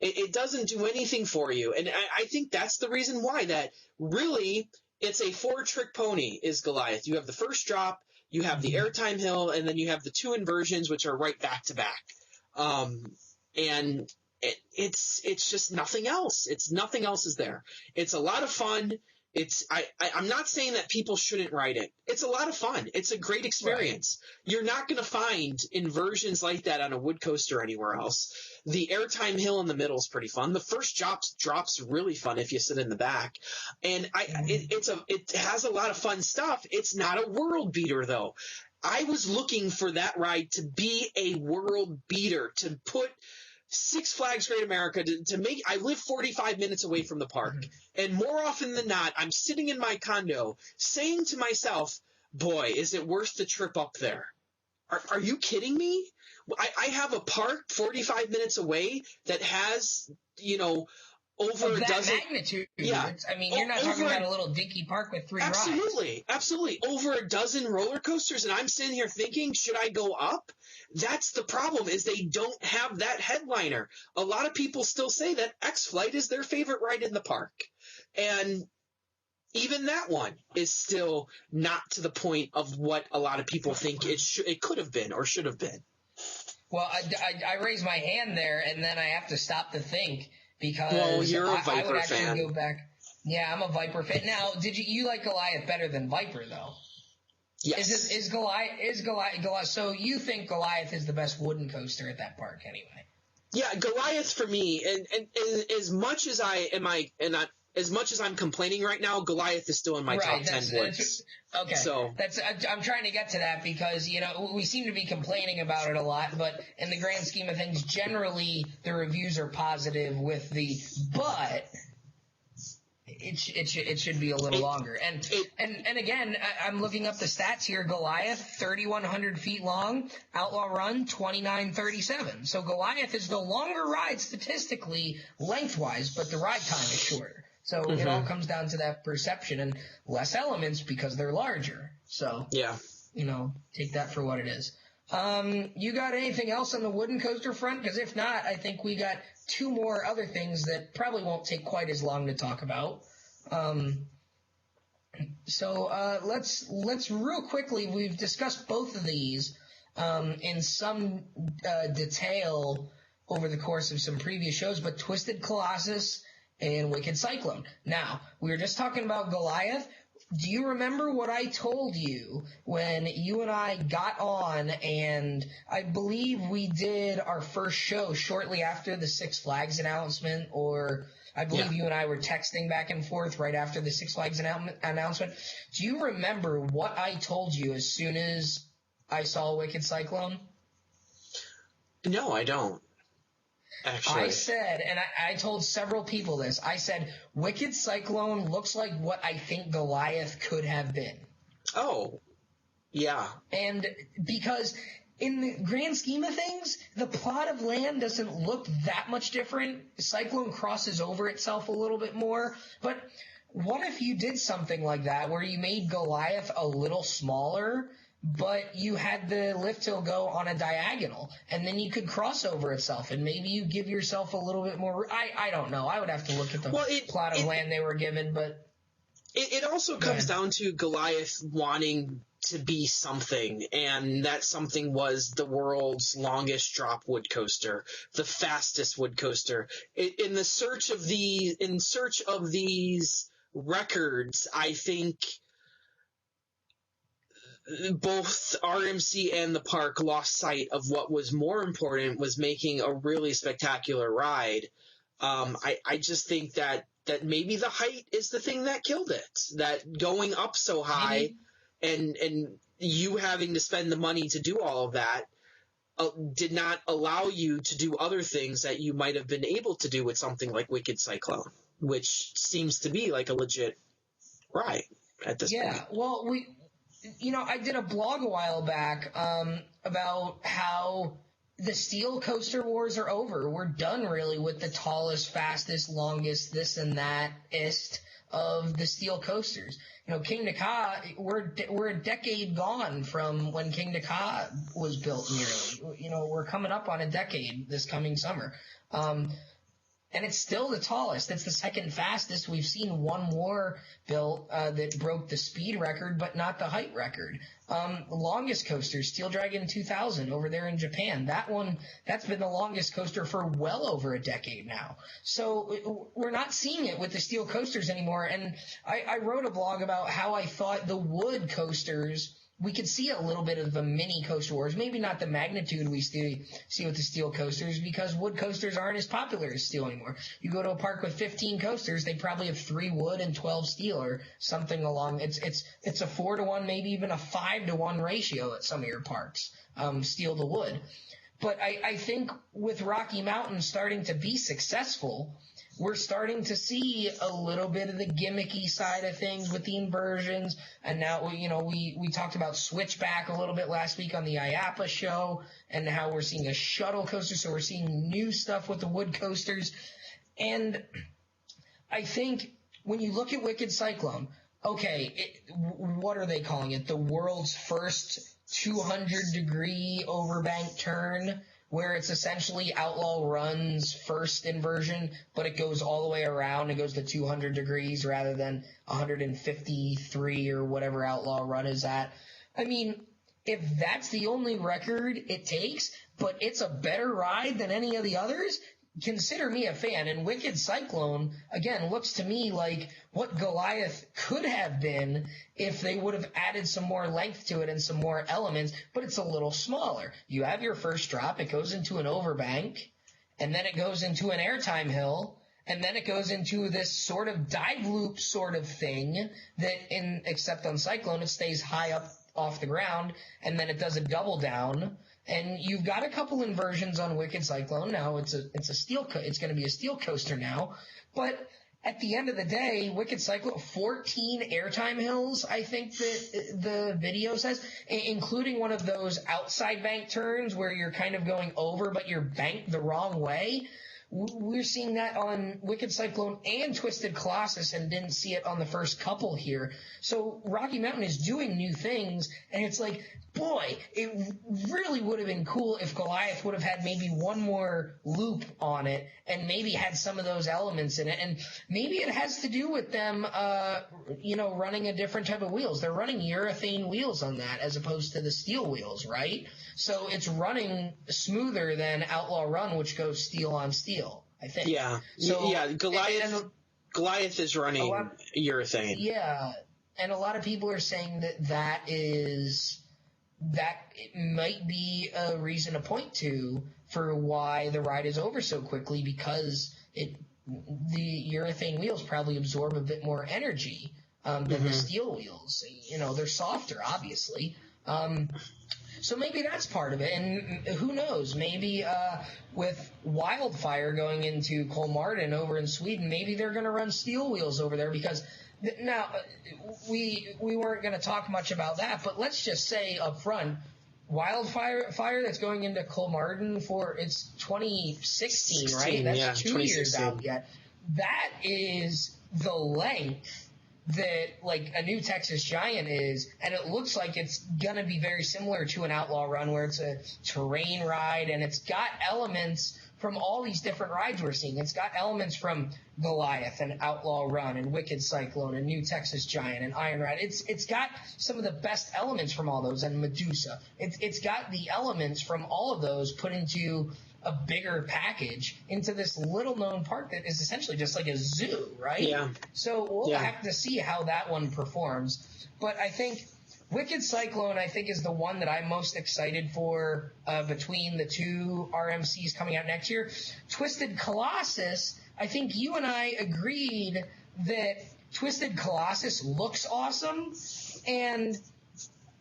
It doesn't do anything for you, and I think that's the reason why that really it's a 4-trick pony is Goliath. You have the first drop, you have the airtime hill, and then you have the 2 inversions, which are right back to back. And it's just nothing else. Nothing else is there. It's a lot of fun. I'm not saying that people shouldn't ride it. It's a lot of fun. It's a great experience. Right. You're not going to find inversions like that on a wood coaster anywhere else. The airtime hill in the middle is pretty fun. The first drop's really fun if you sit in the back, and it has a lot of fun stuff. It's not a world beater though. I was looking for that ride to be a world beater, to put Six Flags Great America to make. I live 45 minutes away from the park, and more often than not, I'm sitting in my condo saying to myself, boy, is it worth the trip up there? Are you kidding me? I have a park 45 minutes away that has, over a dozen. Magnitude. Yeah. I mean, you're not talking about a little dinky park with 3 rides. Absolutely. Over a dozen roller coasters, and I'm sitting here thinking, should I go up? That's the problem, is they don't have that headliner. A lot of people still say that X-Flight is their favorite ride in the park. And even that one is still not to the point of what a lot of people think it could have been or should have been. Well, I raise my hand there, and then I have to stop to think because Well, you're a Viper I would actually fan. go back. Yeah, I'm a Viper fan. Now, did you like Goliath better than Viper though? Yes. Is Goliath? So you think Goliath is the best wooden coaster at that park, anyway? Yeah, Goliath for me, and as much as as much as I'm complaining right now, Goliath is still in my top 10 woods. Okay. So I'm trying to get to that because, we seem to be complaining about it a lot, but in the grand scheme of things, generally the reviews are positive but it should be a little longer. And again, I'm looking up the stats here. Goliath, 3,100 feet long. Outlaw Run, 2,937. So Goliath is the longer ride statistically lengthwise, but the ride time is shorter. So it all comes down to that perception and less elements because they're larger. So, yeah. Take that for what it is. You got anything else on the wooden coaster front? Because if not, I think we got two more other things that probably won't take quite as long to talk about. So let's real quickly, we've discussed both of these in some detail over the course of some previous shows, but Twisted Colossus and Wicked Cyclone. Now, we were just talking about Goliath. Do you remember what I told you when you and I got on, and I believe we did our first show shortly after the Six Flags announcement, or I believe you and I were texting back and forth right after the Six Flags announcement. Do you remember what I told you as soon as I saw Wicked Cyclone? No, I don't. Actually. I said, and I told several people this, I said, Wicked Cyclone looks like what I think Goliath could have been. Oh, yeah. And because in the grand scheme of things, the plot of land doesn't look that much different. Cyclone crosses over itself a little bit more. But what if you did something like that where you made Goliath a little smaller, but you had the lift hill go on a diagonal, and then you could cross over itself, and maybe you give yourself a little bit more. I don't know. I would have to look at the plot of land they were given, but it also comes down to Goliath wanting to be something, and that something was the world's longest drop wood coaster, the fastest wood coaster. In search of these records, I think both RMC and the park lost sight of what was more important, was making a really spectacular ride. I just think that maybe the height is the thing that killed it. That going up so high and you having to spend the money to do all of that did not allow you to do other things that you might have been able to do with something like Wicked Cyclone, which seems to be like a legit ride at this point. Yeah, well, I did a blog a while back about how the steel coaster wars are over. We're done really with the tallest, fastest, longest, this and that-ist of the steel coasters. King Ka, we're a decade gone from when King Ka was built nearly. We're coming up on a decade this coming summer. And it's still the tallest. It's the second fastest. We've seen one more built that broke the speed record, but not the height record. The longest coaster, Steel Dragon 2000 over there in Japan. That's been the longest coaster for well over a decade now. So we're not seeing it with the steel coasters anymore. And I wrote a blog about how I thought the wood coasters, we could see a little bit of the mini coaster wars, maybe not the magnitude we see with the steel coasters, because wood coasters aren't as popular as steel anymore. You go to a park with 15 coasters, they probably have 3 wood and 12 steel or something along. It's a 4-to-1, maybe even a 5-to-1 ratio at some of your parks, steel to wood. But I think with Rocky Mountain starting to be successful, we're starting to see a little bit of the gimmicky side of things with the inversions. And now, we talked about Switchback a little bit last week on the IAPA show, and how we're seeing a shuttle coaster. So we're seeing new stuff with the wood coasters. And I think when you look at Wicked Cyclone, what are they calling it? The world's first 200-degree overbank turn where it's essentially Outlaw Run's first inversion, but it goes all the way around. It goes to 200 degrees rather than 153 or whatever Outlaw Run is at. I mean, if that's the only record it takes, but it's a better ride than any of the others, consider me a fan. And Wicked Cyclone, again, looks to me like what Goliath could have been if they would have added some more length to it and some more elements, but it's a little smaller. You have your first drop, it goes into an overbank, and then it goes into an airtime hill, and then it goes into this sort of dive loop sort of thing that, except on Cyclone, it stays high up off the ground, and then it does a double down. And you've got a couple inversions on Wicked Cyclone. Now it's going to be a steel coaster now. But at the end of the day, Wicked Cyclone, 14 airtime hills, I think that the video says, including one of those outside bank turns where you're kind of going over, but you're banked the wrong way. We're seeing that on Wicked Cyclone and Twisted Colossus and didn't see it on the first couple here. So Rocky Mountain is doing new things, and it's like, boy, it really would have been cool if Goliath would have had maybe one more loop on it and maybe had some of those elements in it. And maybe it has to do with them, running a different type of wheels. They're running urethane wheels on that as opposed to the steel wheels, right? So it's running smoother than Outlaw Run, which goes steel on steel, I think. Yeah. So, yeah, Goliath is running urethane. Yeah, and a lot of people are saying that it might be a reason to point to for why the ride is over so quickly, because the urethane wheels probably absorb a bit more energy than the steel wheels. They're softer, obviously. So maybe that's part of it, and who knows? Maybe with Wildfire going into Kolmarden over in Sweden, maybe they're going to run steel wheels over there, because now we weren't going to talk much about that, but let's just say up front, Wildfire that's going into Kolmarden for it's 2016, right? That's 2 years out yet. That is the length that like a new Texas Giant is, and it looks like it's gonna be very similar to an Outlaw Run where it's a terrain ride, and it's got elements from all these different rides we're seeing. It's got elements from Goliath and Outlaw Run and Wicked Cyclone and New Texas Giant and Iron Ride. It's got some of the best elements from all those, and Medusa. It's got the elements from all of those put into a bigger package into this little known park that is essentially just like a zoo, right? Yeah. So we'll have to see how that one performs. But I think Wicked Cyclone, I think, is the one that I'm most excited for between the two RMCs coming out next year. Twisted Colossus, I think you and I agreed that Twisted Colossus looks awesome, and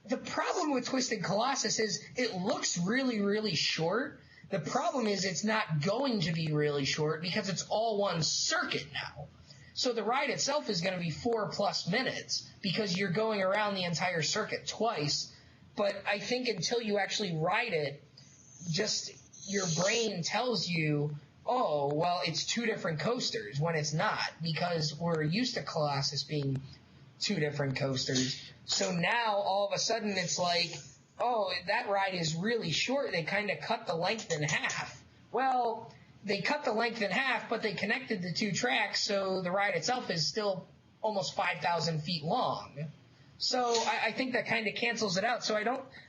the problem with Twisted Colossus is it looks really, really short. The problem is it's not going to be really short because it's all one circuit now. So the ride itself is going to be 4+ minutes because you're going around the entire circuit twice. But I think until you actually ride it, just your brain tells you, oh, well, it's two different coasters, when it's not, because we're used to Colossus being two different coasters. So now all of a sudden it's like, oh, that ride is really short. They kind of cut the length in half. Well, they cut the length in half, but they connected the two tracks, so the ride itself is still almost 5,000 feet long. So I think that kind of cancels it out. So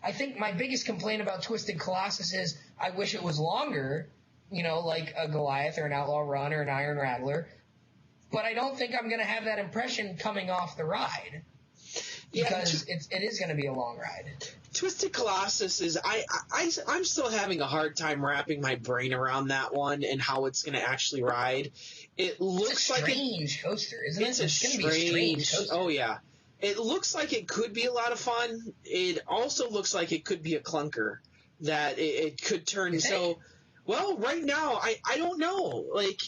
I think my biggest complaint about Twisted Colossus is I wish it was longer, like a Goliath or an Outlaw Run or an Iron Rattler. But I don't think I'm going to have that impression coming off the ride. Because it is going to be a long ride. Twisted Colossus is I'm still having a hard time wrapping my brain around that one and how it's going to actually ride. It looks like a strange coaster, isn't it? It's going to be a strange coaster. Oh yeah, it looks like it could be a lot of fun. It also looks like it could be a clunker that it could turn. So, well, right now I don't know. Like,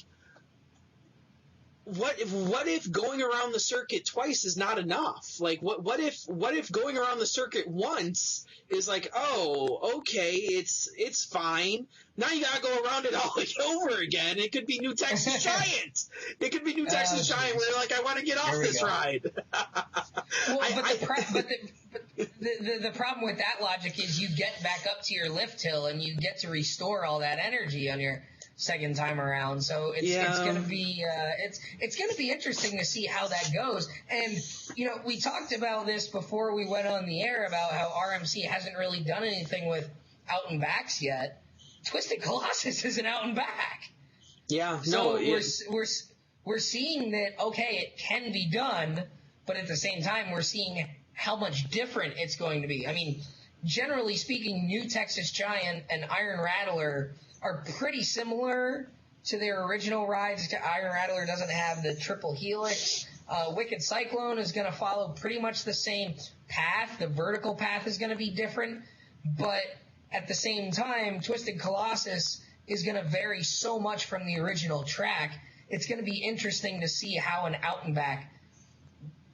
what if going around the circuit twice is not enough? Like, what if going around the circuit once is like, oh, okay, it's fine. Now you gotta go around it all over again. It could be New Texas Giant. It could be New Texas Giant where you're like, I want to get off this ride. Well, but the problem with that logic is you get back up to your lift hill and you get to restore all that energy on your second time around. So it's going to be it's going to be interesting to see how that goes. And we talked about this before we went on the air about how RMC hasn't really done anything with out and backs yet. Twisted Colossus is an out and back. Yeah. So we're seeing that it can be done, but at the same time we're seeing how much different it's going to be. I mean, generally speaking, New Texas Giant and Iron Rattler are pretty similar to their original rides. Iron Rattler doesn't have the triple helix. Wicked Cyclone is going to follow pretty much the same path. The vertical path is going to be different, but at the same time, Twisted Colossus is going to vary so much from the original track. It's going to be interesting to see how an out and back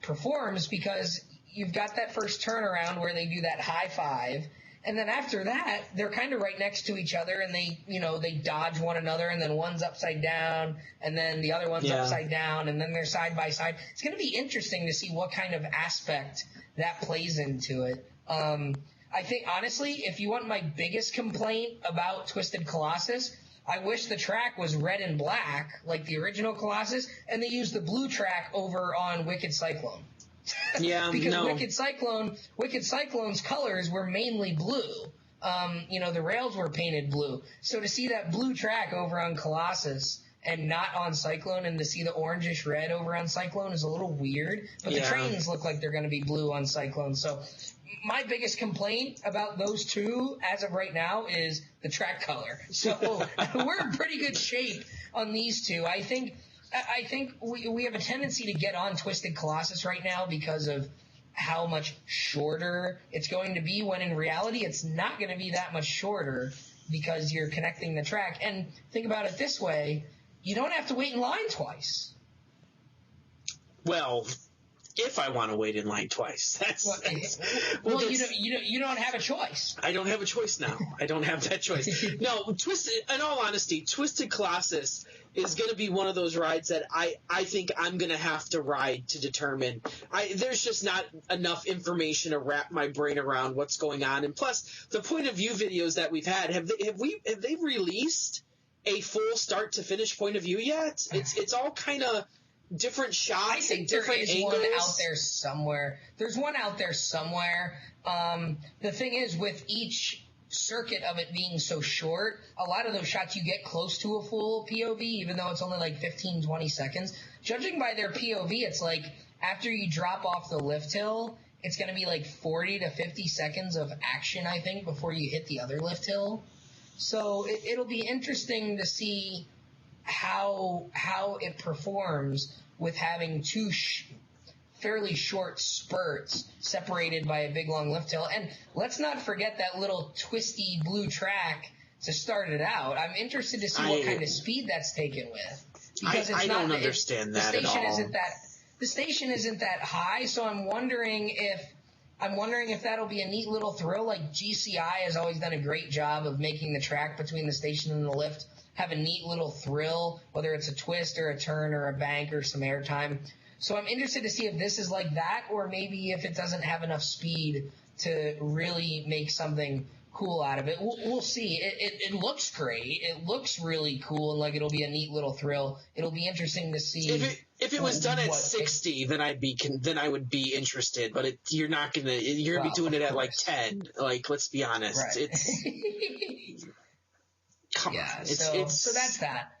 performs, because you've got that first turnaround where they do that high five, and then after that, they're kind of right next to each other, and they dodge one another, and then one's upside down, and then the other one's upside down, and then they're side by side. It's going to be interesting to see what kind of aspect that plays into it. I think, honestly, if you want my biggest complaint about Twisted Colossus, I wish the track was red and black like the original Colossus, and they used the blue track over on Wicked Cyclone. Yeah, because no. Wicked Cyclone's colors were mainly blue. The rails were painted blue. So to see that blue track over on Colossus and not on Cyclone, and to see the orangish red over on Cyclone is a little weird. But the trains look like they're going to be blue on Cyclone. So my biggest complaint about those two as of right now is the track color. So we're in pretty good shape on these two. I think we have a tendency to get on Twisted Colossus right now because of how much shorter it's going to be, when in reality it's not going to be that much shorter because you're connecting the track. And think about it this way, you don't have to wait in line twice. Well, if I want to wait in line twice, you don't have a choice. I don't have a choice now. I don't have that choice. No, in all honesty, Twisted Colossus is going to be one of those rides that I think I'm going to have to ride to determine. There's just not enough information to wrap my brain around what's going on. And plus, the point of view videos that we've had, have they released a full start to finish point of view yet? It's all kind of different shots and different angles. One out there somewhere. There's one out there somewhere. The thing is, with each circuit of it being so short, a lot of those shots you get close to a full POV, even though it's only like 15, 20 seconds. Judging by their POV, it's like after you drop off the lift hill, it's going to be like 40 to 50 seconds of action, I think, before you hit the other lift hill. So it'll be interesting to see how it performs with having two fairly short spurts separated by a big long lift hill. And let's not forget that little twisty blue track to start it out. I'm interested to see what kind of speed that's taken with. Because I don't understand that at all. The station isn't that high, so I'm wondering if that'll be a neat little thrill. Like GCI has always done a great job of making the track between the station and the lift have a neat little thrill, whether it's a twist or a turn or a bank or some airtime. So I'm interested to see if this is like that, or maybe if it doesn't have enough speed to really make something cool out of it. We'll see. It looks great. It looks really cool, and like it'll be a neat little thrill. It'll be interesting to see. If it was done at 60, then I would be interested. But you're not gonna. You're gonna be doing it at like 10. Like, let's be honest. Right. It's come on. So that's that.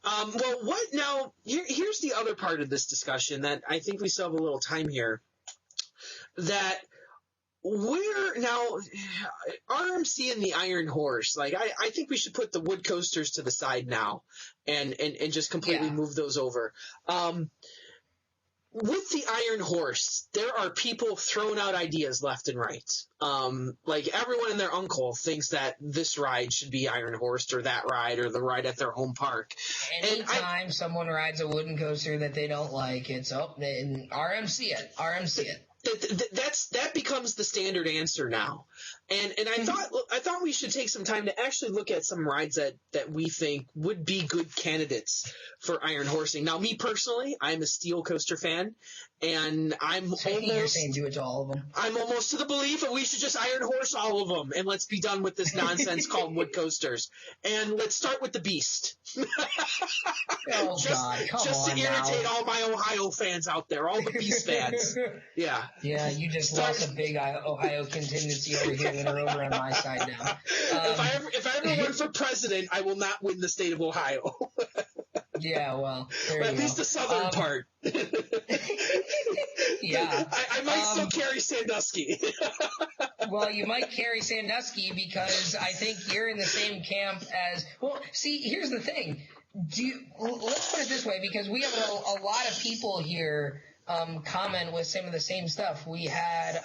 Well, what now? Here's the other part of this discussion that I think we still have a little time here. That where now RMC and the Iron Horse, like I think we should put the wood coasters to the side now and just completely move those over. With the Iron Horse, there are people throwing out ideas left and right. Like everyone and their uncle thinks that this ride should be Iron Horse, or that ride, or the ride at their home park. Anytime someone rides a wooden coaster that they don't like, it's RMC it. that becomes the standard answer now. And I thought we should take some time to actually look at some rides that we think would be good candidates for iron horsing. Now, me personally, I'm a steel coaster fan, and You're saying do it to all of them. I'm almost to the belief that we should just iron horse all of them, and let's be done with this nonsense called wood coasters. And let's start with the Beast. Oh, God, come just on to irritate now. all my Ohio fans out there, all the Beast fans. Yeah. Yeah, you just lost a big Ohio contingency over here that are over on my side now. If I ever run for president, I will not win the state of Ohio. Yeah, well, there at you least go. the southern part. Yeah. I might still carry Sandusky. Well, you might carry Sandusky because I think you're in the same camp as – well, see, here's the thing. Let's put it this way, because we have a lot of people here comment with some of the same stuff. We had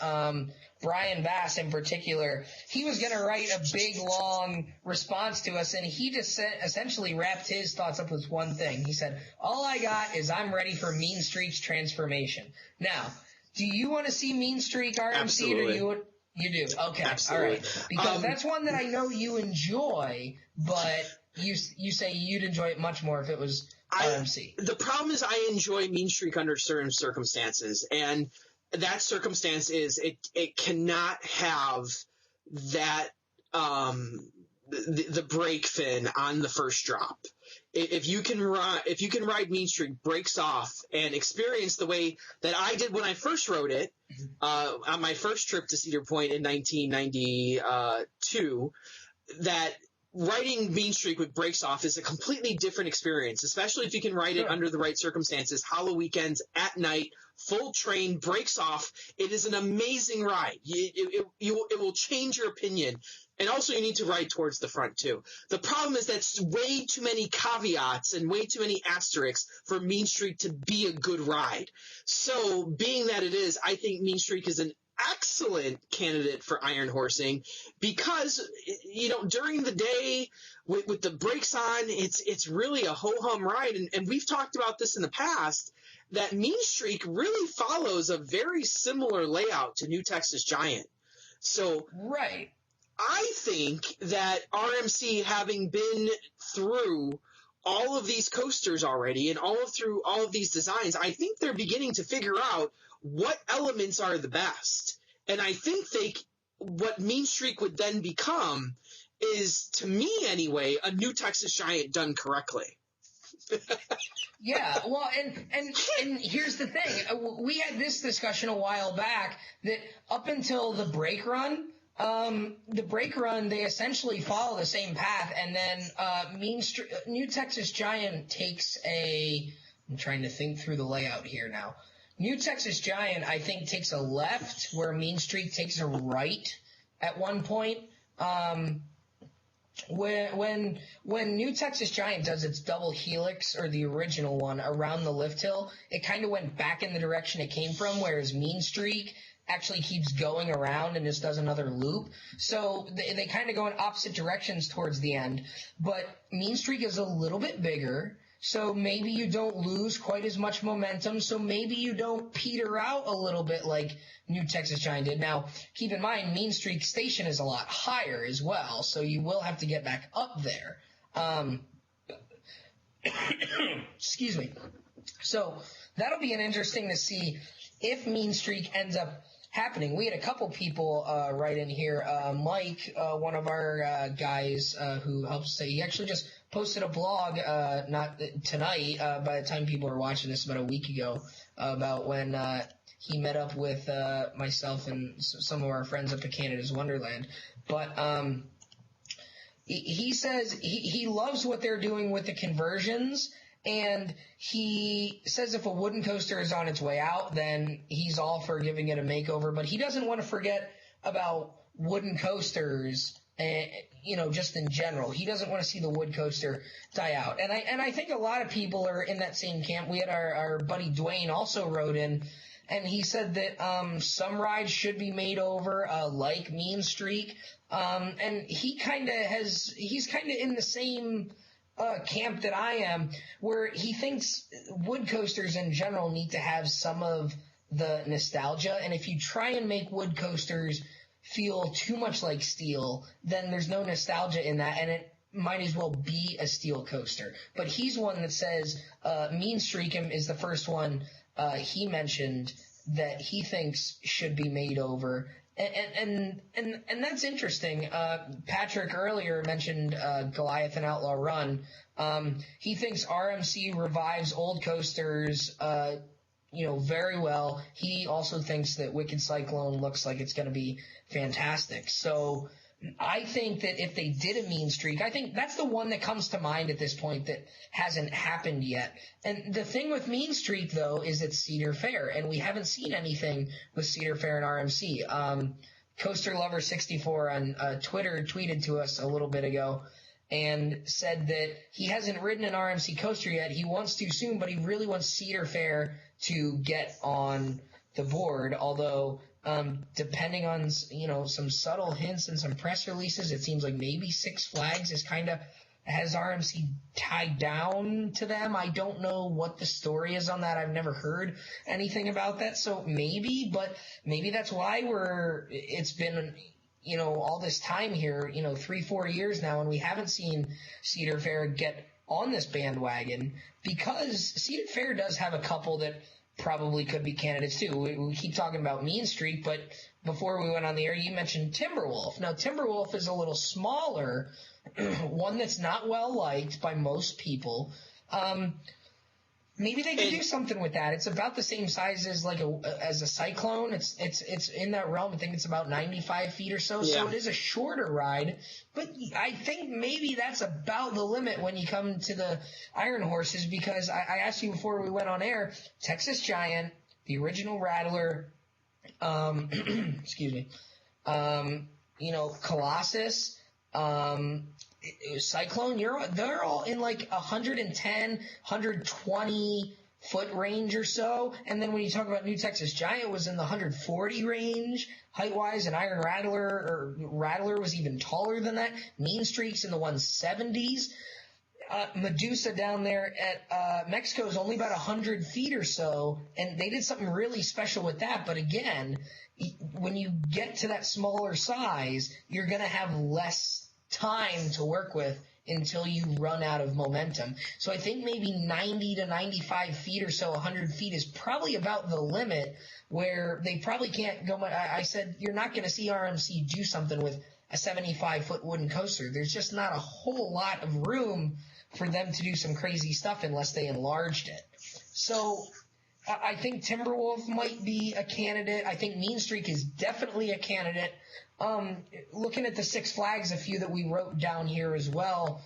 Brian Bass in particular. He was going to write a big, long response to us, and he just essentially wrapped his thoughts up with one thing. He said, all I got is I'm ready for Mean Streak's transformation. Now, do you want to see Mean Streak RMC? Absolutely. Or you do? Okay. Absolutely. All right. Because that's one that I know you enjoy, but you say you'd enjoy it much more if it was RMC. The problem is I enjoy Mean Streak under certain circumstances, and that circumstance is it cannot have that the brake fin on the first drop. If you can ride Mean Streak, brakes off, and experience the way that I did when I first rode it on my first trip to Cedar Point in 1992, that riding Mean Streak with brakes off is a completely different experience, especially if you can ride it under the right circumstances. Hollow weekends, at night, full train, brakes off. It is an amazing ride. It will change your opinion. And also you need to ride towards the front too. The problem is that's way too many caveats and way too many asterisks for Mean Streak to be a good ride. So being that it is, I think Mean Streak is an excellent candidate for iron horsing because, during the day with the brakes on, it's really a ho-hum ride. And we've talked about this in the past, that Mean Streak really follows a very similar layout to New Texas Giant. So right. I think that RMC, having been through all of these coasters already and through all of these designs, I think they're beginning to figure out what elements are the best. And I think what Mean Streak would then become is, to me anyway, a New Texas Giant done correctly. Yeah, well, and here's the thing. We had this discussion a while back that up until the brake run, they essentially follow the same path, and then New Texas Giant takes I'm trying to think through the layout here now. New Texas Giant, I think, takes a left, where Mean Streak takes a right at one point. When New Texas Giant does its double helix, or the original one, around the lift hill, it kind of went back in the direction it came from, whereas Mean Streak actually keeps going around and just does another loop. So they kind of go in opposite directions towards the end. But Mean Streak is a little bit bigger, so maybe you don't lose quite as much momentum, so maybe you don't peter out a little bit like New Texas Giant did. Now, keep in mind, Mean Streak Station is a lot higher as well, so you will have to get back up there. Excuse me. So that'll be interesting to see if Mean Streak ends up happening. We had a couple people write in here. Mike, one of our guys who helps say, he actually just posted a blog, not tonight, by the time people are watching this, about a week ago, about when he met up with myself and some of our friends up at Canada's Wonderland. But he says he loves what they're doing with the conversions. And he says if a wooden coaster is on its way out, then he's all for giving it a makeover. But he doesn't want to forget about wooden coasters, just in general. He doesn't want to see the wood coaster die out. And I think a lot of people are in that same camp. We had our buddy Dwayne also wrote in, and he said that some rides should be made over, like Mean Streak. And he's kind of in the same camp that I am, where he thinks wood coasters in general need to have some of the nostalgia. And if you try and make wood coasters feel too much like steel, then there's no nostalgia in that, and it might as well be a steel coaster. But he's one that says Mean Streakum is the first one he mentioned that he thinks should be made over. And that's interesting. Patrick earlier mentioned Goliath and Outlaw Run. He thinks RMC revives old coasters very well. He also thinks that Wicked Cyclone looks like it's going to be fantastic. So I think that if they did a Mean Streak, I think that's the one that comes to mind at this point that hasn't happened yet. And the thing with Mean Streak, though, is it's Cedar Fair, and we haven't seen anything with Cedar Fair and RMC. Coaster Lover 64 on Twitter tweeted to us a little bit ago and said that he hasn't ridden an RMC coaster yet. He wants to soon, but he really wants Cedar Fair to get on the board, although depending on some subtle hints and some press releases, it seems like maybe Six Flags is has RMC tied down to them. I don't know what the story is on that. I've never heard anything about that, so maybe that's why it's been all this time here, 3-4 years now, and we haven't seen Cedar Fair get on this bandwagon, because Cedar Fair does have a couple that probably could be candidates too. We keep talking about Mean Streak, but before we went on the air, you mentioned Timberwolf. Now, Timberwolf is a little smaller, one that's not well liked by most people. Maybe they could do something with that. It's about the same size as as a Cyclone. It's in that realm. I think it's about 95 feet or so. Yeah. So it is a shorter ride, but I think maybe that's about the limit when you come to the Iron Horses, because I asked you before we went on air, Texas Giant, the original Rattler, excuse me, Colossus, Cyclone, they're all in like 110, 120 foot range or so. And then when you talk about New Texas Giant, was in the 140 range height-wise, and Iron Rattler was even taller than that. Mean Streak's in the 170s. Medusa down there at Mexico is only about 100 feet or so, and they did something really special with that. But again, when you get to that smaller size, you're going to have less time to work with until you run out of momentum. So I think maybe 90 to 95 feet or so, 100 feet is probably about the limit where they probably can't go. I said you're not going to see RMC do something with a 75-foot wooden coaster. There's just not a whole lot of room for them to do some crazy stuff unless they enlarged it. So I think Timberwolf might be a candidate. I think Mean Streak is definitely a candidate. Looking at the Six Flags, a few that we wrote down here as well,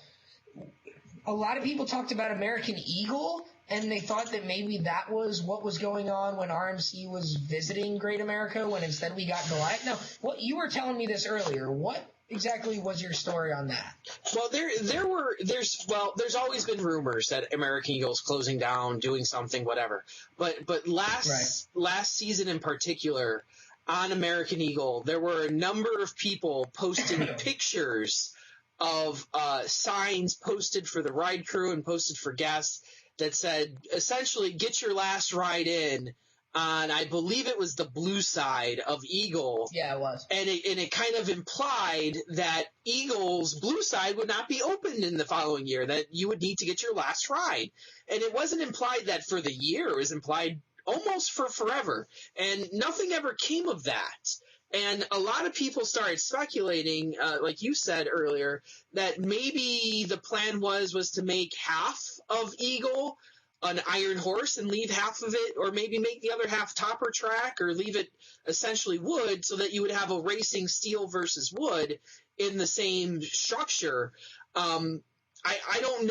a lot of people talked about American Eagle, and they thought that maybe that was what was going on when RMC was visiting Great America, when instead we got Goliath. Now, what you were telling me this earlier, what exactly was your story on that? Well, there's always been rumors that American Eagle's closing down, doing something, whatever. But last season in particular, on American Eagle, there were a number of people posting pictures of signs posted for the ride crew and posted for guests that said, essentially, get your last ride in on, I believe it was the blue side of Eagle. Yeah, it was. And it kind of implied that Eagle's blue side would not be opened in the following year, that you would need to get your last ride. And it wasn't implied that for the year. It was implied almost for forever. And nothing ever came of that. And a lot of people started speculating, like you said earlier, that maybe the plan was to make half of Eagle an Iron Horse and leave half of it, or maybe make the other half topper track, or leave it essentially wood, so that you would have a racing steel versus wood in the same structure. I don't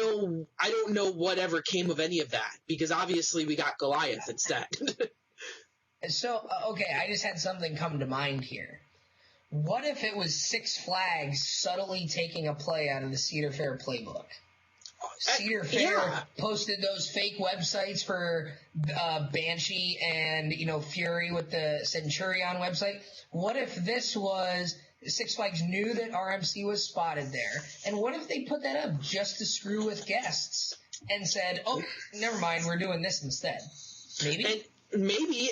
know whatever came of any of that, because obviously we got Goliath instead. So, okay, I just had something come to mind here. What if it was Six Flags subtly taking a play out of the Cedar Fair playbook? Cedar Fair posted those fake websites for Banshee and, Fury with the Centurion website. What if this was Six Flags knew that RMC was spotted there, and what if they put that up just to screw with guests and said, oh, never mind, we're doing this instead? Maybe. Maybe,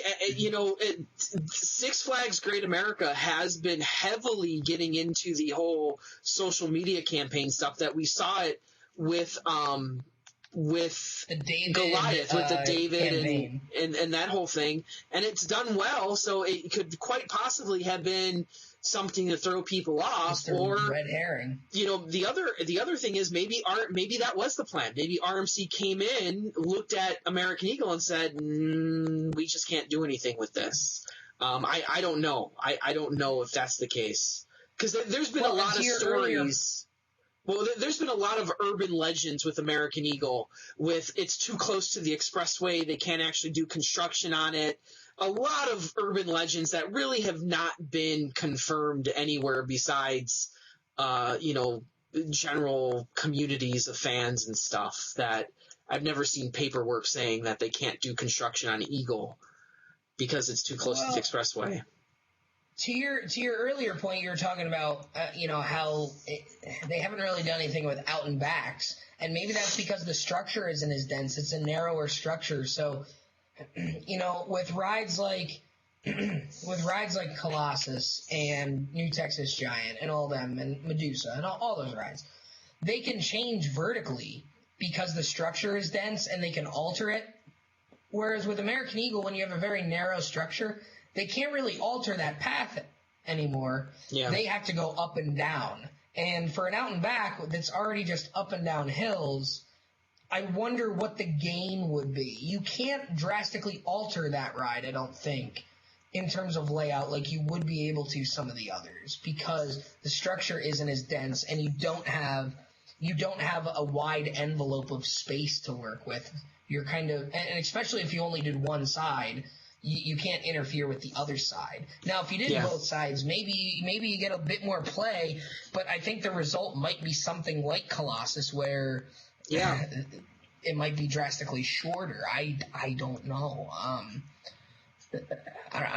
Six Flags Great America has been heavily getting into the whole social media campaign stuff that we saw it with The David, Goliath, with the David campaign. and that whole thing. And it's done well, so it could quite possibly have been something to throw people off. Just a red herring. The other thing is maybe that was the plan. Maybe RMC came in, looked at American Eagle and said, we just can't do anything with this. I don't know. I don't know if that's the case. Because there's been a lot of stories. Well, there's been a lot of urban legends with American Eagle, with it's too close to the expressway, they can't actually do construction on it. A lot of urban legends that really have not been confirmed anywhere besides, general communities of fans and stuff, that I've never seen paperwork saying that they can't do construction on Eagle because it's too close to the expressway. To your earlier point, you were talking about, how they haven't really done anything with out and backs, and maybe that's because the structure isn't as dense. It's a narrower structure, so with rides like Colossus and New Texas Giant and all them and Medusa and all those rides, they can change vertically because the structure is dense and they can alter it. Whereas with American Eagle, when you have a very narrow structure, they can't really alter that path anymore. Yeah. They have to go up and down. And for an out and back that's already just up and down hills, I wonder what the gain would be. You can't drastically alter that ride, I don't think, in terms of layout like you would be able to some of the others, because the structure isn't as dense and you don't have a wide envelope of space to work with. You're kind of, and especially if you only did one side, you can't interfere with the other side. Now, if you did both sides, maybe you get a bit more play, but I think the result might be something like Colossus, where it might be drastically shorter. I don't know. I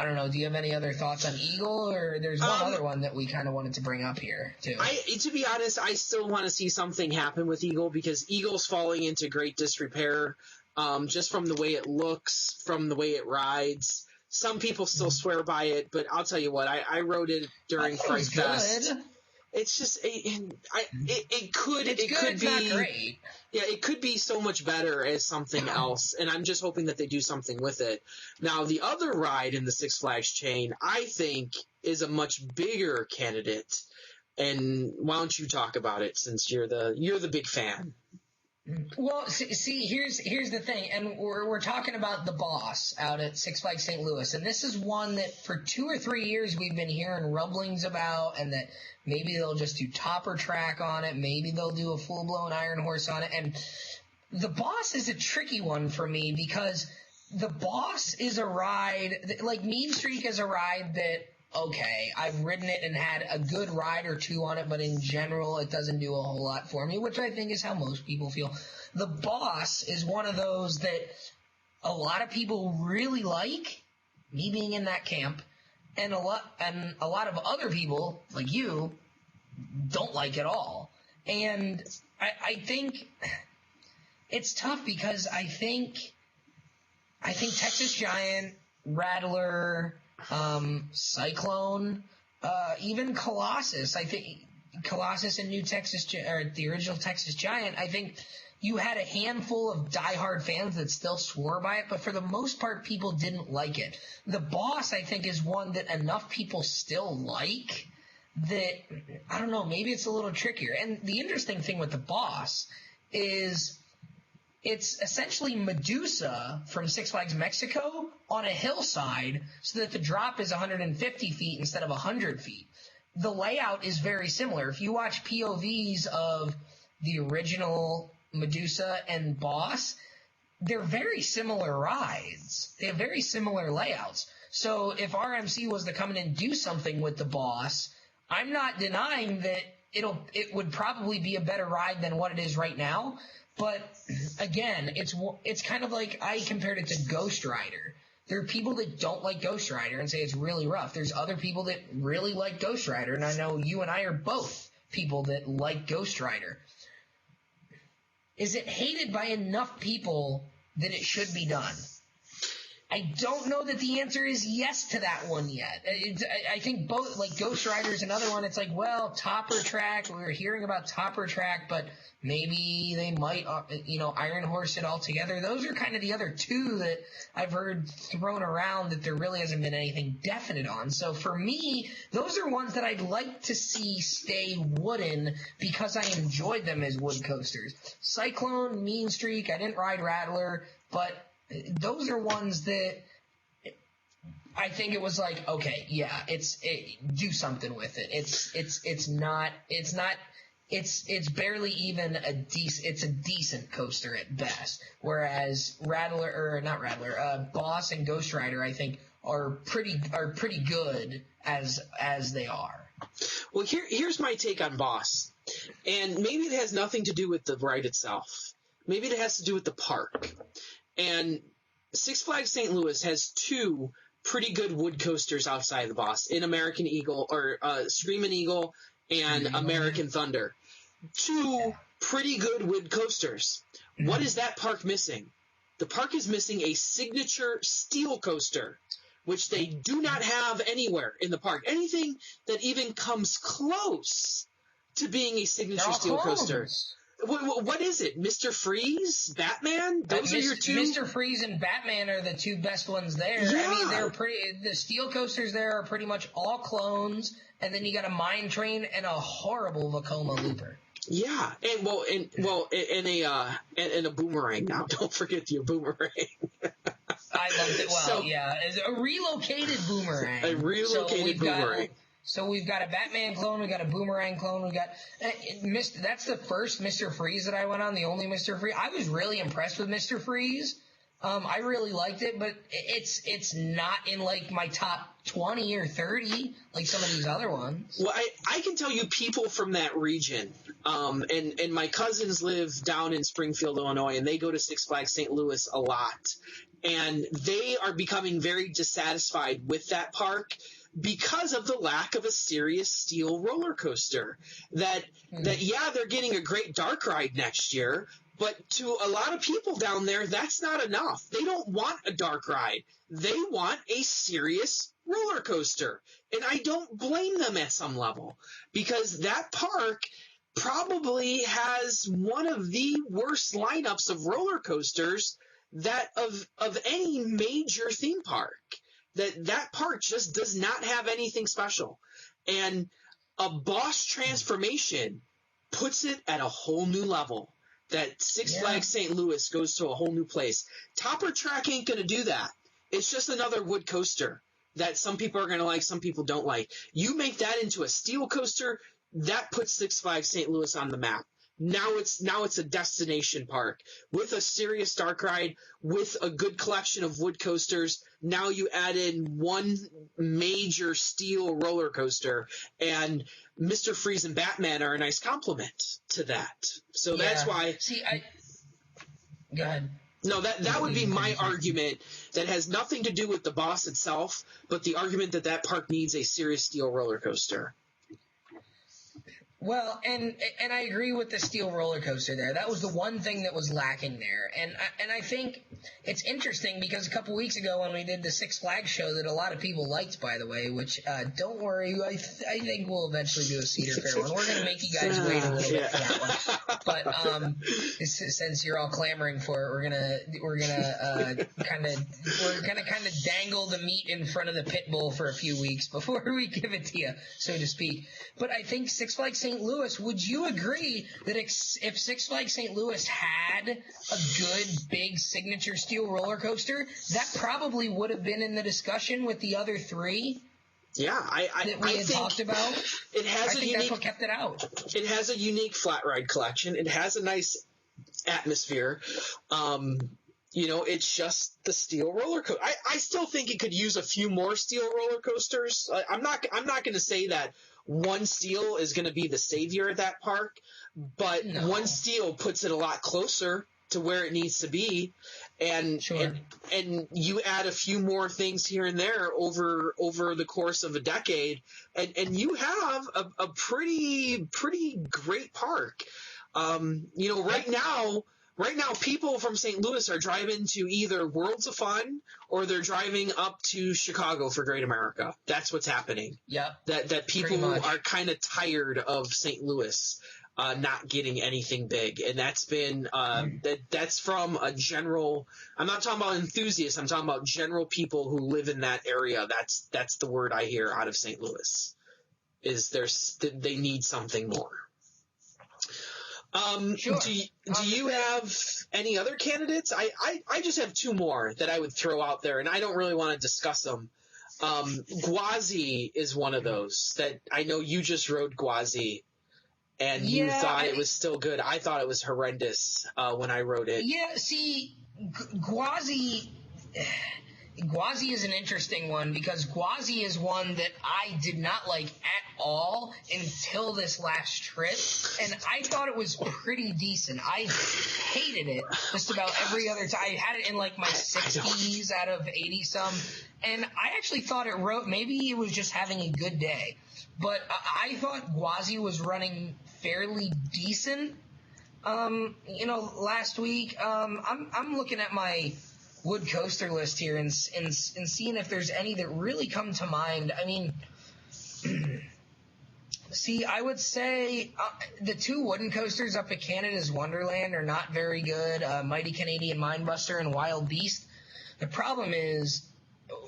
don't know. Do you have any other thoughts on Eagle, or there's one other one that we kind of wanted to bring up here too? To be honest, I still want to see something happen with Eagle, because Eagle's falling into great disrepair. Just from the way it looks, from the way it rides. Some people still swear by it, but I'll tell you what, I rode it during Fright Fest. It's just it could be not great. Yeah, it could be so much better as something else, and I'm just hoping that they do something with it. Now, the other ride in the Six Flags chain, I think, is a much bigger candidate. And why don't you talk about it, since you're the big fan? Well, see, here's the thing, and we're talking about the Boss out at Six Flags St. Louis, and this is one that for 2 or 3 years we've been hearing rumblings about, and that maybe they'll just do topper track on it, maybe they'll do a full-blown Iron Horse on it, and the Boss is a tricky one for me, because the Boss is a ride, like Mean Streak is a ride that, okay, I've ridden it and had a good ride or two on it, but in general, it doesn't do a whole lot for me, which I think is how most people feel. The Boss is one of those that a lot of people really like, me being in that camp, and a lot of other people, like you, don't like at all. And I think it's tough, because I think Texas Giant, Rattler, Cyclone, even Colossus. I think Colossus and New Texas, or the original Texas Giant, I think you had a handful of diehard fans that still swore by it, but for the most part, people didn't like it. The Boss, I think, is one that enough people still like that, I don't know, maybe it's a little trickier. And the interesting thing with the Boss is it's essentially Medusa from Six Flags Mexico on a hillside, so that the drop is 150 feet instead of 100 feet. The layout is very similar. If you watch POVs of the original Medusa and Boss, they're very similar rides. They have very similar layouts. So if RMC was to come in and do something with the Boss, I'm not denying that it would probably be a better ride than what it is right now. But again, it's kind of like I compared it to Ghost Rider. There are people that don't like Ghost Rider and say it's really rough. There's other people that really like Ghost Rider, and I know you and I are both people that like Ghost Rider. Is it hated by enough people that it should be done? I don't know that the answer is yes to that one yet. I think both, like Ghost Rider is another one. It's like, well, Topper Track, we were hearing about Topper Track, but maybe they might, Iron Horse it all together. Those are kind of the other two that I've heard thrown around that there really hasn't been anything definite on. So for me, those are ones that I'd like to see stay wooden because I enjoyed them as wood coasters. Cyclone, Mean Streak, I didn't ride Rattler, but those are ones that I think it was like, okay, yeah, do something with it. It's barely even it's a decent coaster at best. Whereas Boss and Ghost Rider, I think, are pretty good as they are. Well, here's my take on Boss, and maybe it has nothing to do with the ride itself. Maybe it has to do with the park. And Six Flags St. Louis has two pretty good wood coasters outside of the Boss in American Eagle or Screamin' Eagle and American Thunder. Two pretty good wood coasters. What is that park missing? The park is missing a signature steel coaster, which they do not have anywhere in the park. Anything that even comes close to being a signature steel coaster. What is it? Mr. Freeze? Batman? Those are your two? Mr. Freeze and Batman are the two best ones there. Yeah. I mean, the steel coasters there are pretty much all clones, and then you got a Mine Train and a horrible Vekoma Looper. Yeah, and a boomerang now. Don't forget the boomerang. I loved it. Well, it's a relocated boomerang. A relocated boomerang. So we've got a Batman clone, we got a Boomerang clone, we got that's the first Mr. Freeze that I went on, the only Mr. Freeze. I was really impressed with Mr. Freeze. I really liked it, but it's not in like my top 20 or 30 like some of these other ones. Well, I can tell you people from that region, and my cousins live down in Springfield, Illinois, and they go to Six Flags St. Louis a lot, and they are becoming very dissatisfied with that park because of the lack of a serious steel roller coaster. That they're getting a great dark ride next year, but to a lot of people down there, that's not enough. They don't want a dark ride. They want a serious roller coaster. And I don't blame them at some level, because that park probably has one of the worst lineups of roller coasters of any major theme park. That park just does not have anything special. And a Boss transformation puts it at a whole new level. That Six Flags St. Louis goes to a whole new place. Topper Track ain't going to do that. It's just another wood coaster that some people are going to like, some people don't like. You make that into a steel coaster, that puts Six Flags St. Louis on the map. Now it's a destination park with a serious dark ride, with a good collection of wood coasters. Now you add in one major steel roller coaster, and Mr. Freeze and Batman are a nice complement to that. So that's why. Go ahead. No, that would be my argument. That has nothing to do with the Boss itself, but the argument that park needs a serious steel roller coaster. Well, and I agree with the steel roller coaster there. That was the one thing that was lacking there. And I think it's interesting because a couple weeks ago when we did the Six Flags show that a lot of people liked, by the way, which don't worry, I think we'll eventually do a Cedar Fair one. We're going to make you guys wait a little bit for that one. But since you're all clamoring for it, we're gonna kind of dangle the meat in front of the pit bull for a few weeks before we give it to you, so to speak. But I think Six Flags St. Louis, would you agree that if Six Flags St. Louis had a good big signature steel roller coaster, that probably would have been in the discussion with the other three? Yeah, I think talked about. It has that's what kept it out. It has a unique flat ride collection. It has a nice atmosphere. It's just the steel roller coaster. I still think it could use a few more steel roller coasters. I'm not going to say that one steel is going to be the savior at that park, but one steel puts it a lot closer to where it needs to be, and you add a few more things here and there over the course of a decade, and you have a pretty great park. Right right now, people from St. Louis are driving to either Worlds of Fun or they're driving up to Chicago for Great America. That's what's happening. Yep. That people are kind of tired of St. Louis not getting anything big, and that's been that's from a general. I'm not talking about enthusiasts. I'm talking about general people who live in that area. That's the word I hear out of St. Louis. Is they need something more. Sure. Do you have any other candidates? I just have two more that I would throw out there, and I don't really want to discuss them. Gwazi is one of those that I know you just rode Gwazi, and you thought it was still good. I thought it was horrendous when I rode it. Yeah, see, Gwazi is an interesting one because Gwazi is one that I did not like at all until this last trip, and I thought it was pretty decent. I hated it just about every other time. I had it in like my 60s out of 80-some, and I actually thought maybe it was just having a good day, but I thought Gwazi was running fairly decent. Last week, I'm looking at my wood coaster list here and seeing if there's any that really come to mind. I mean, see, I would say the two wooden coasters up at Canada's Wonderland are not very good. Mighty Canadian Mindbuster and Wild Beast. The problem is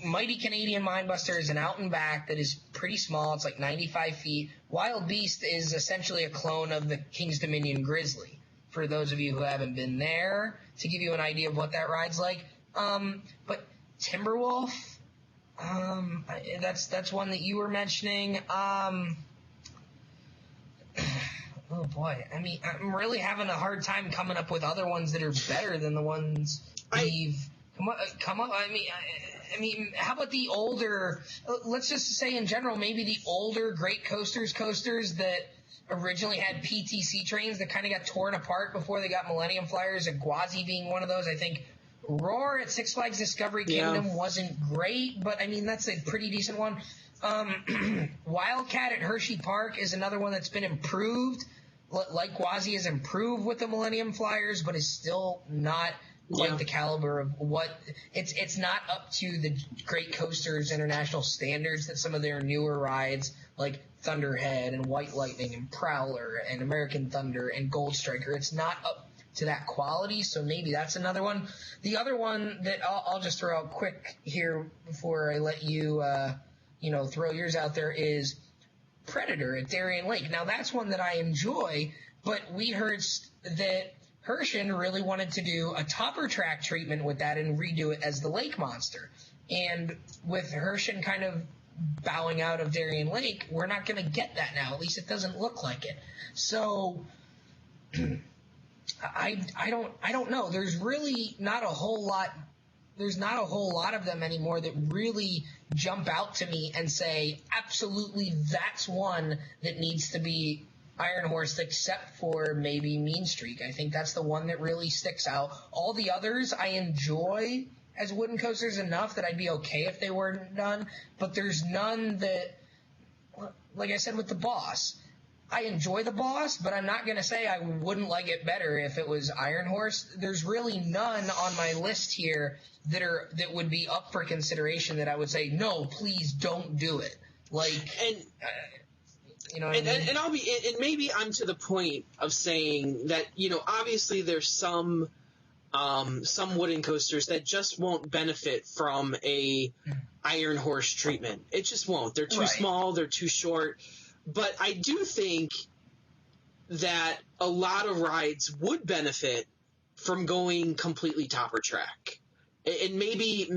Mighty Canadian Mindbuster is an out and back that is pretty small. It's like 95 feet. Wild Beast is essentially a clone of the King's Dominion Grizzly. For those of you who haven't been there, to give you an idea of what that ride's like. But Timberwolf, that's one that you were mentioning. Oh boy, I mean, I'm really having a hard time coming up with other ones that are better than the ones we've come up. I mean, how about the older? Let's just say in general, maybe the older Great Coasters that originally had PTC trains that kind of got torn apart before they got Millennium Flyers, and Gwazi being one of those. I think Roar at Six Flags Discovery Kingdom wasn't great, but I mean, that's a pretty decent one. Wildcat at Hershey Park is another one that's been improved. Like Gwazi is improved with the Millennium Flyers, but is still not quite the caliber of what it's not up to the Great Coasters International standards that some of their newer rides like Thunderhead and White Lightning and Prowler and American Thunder and Gold Striker. It's not up to that quality, so maybe that's another one. The other one that I'll just throw out quick here before I let you throw yours out there is Predator at Darien Lake. Now that's one that I enjoy, but we heard that Herschend really wanted to do a topper track treatment with that and redo it as the Lake Monster. And with Herschend kind of bowing out of Darien Lake, we're not going to get that now. At least it doesn't look like it. So I don't know. There's really not a whole lot. There's not a whole lot of them anymore that really jump out to me and say, absolutely, that's one that needs to be Iron Horse, except for maybe Mean Streak. I think that's the one that really sticks out. All the others I enjoy as wooden coasters enough that I'd be okay if they weren't done, but there's none that, like I said with the Boss, I enjoy the Boss, but I'm not going to say I wouldn't like it better if it was Iron Horse. There's really none on my list here that would be up for consideration that I would say, no, please don't do it. You know what I mean? And maybe I'm to the point of saying that, obviously there's some wooden coasters that just won't benefit from a Iron Horse treatment. It just won't. They're too small. They're too short. But I do think that a lot of rides would benefit from going completely topper track. And maybe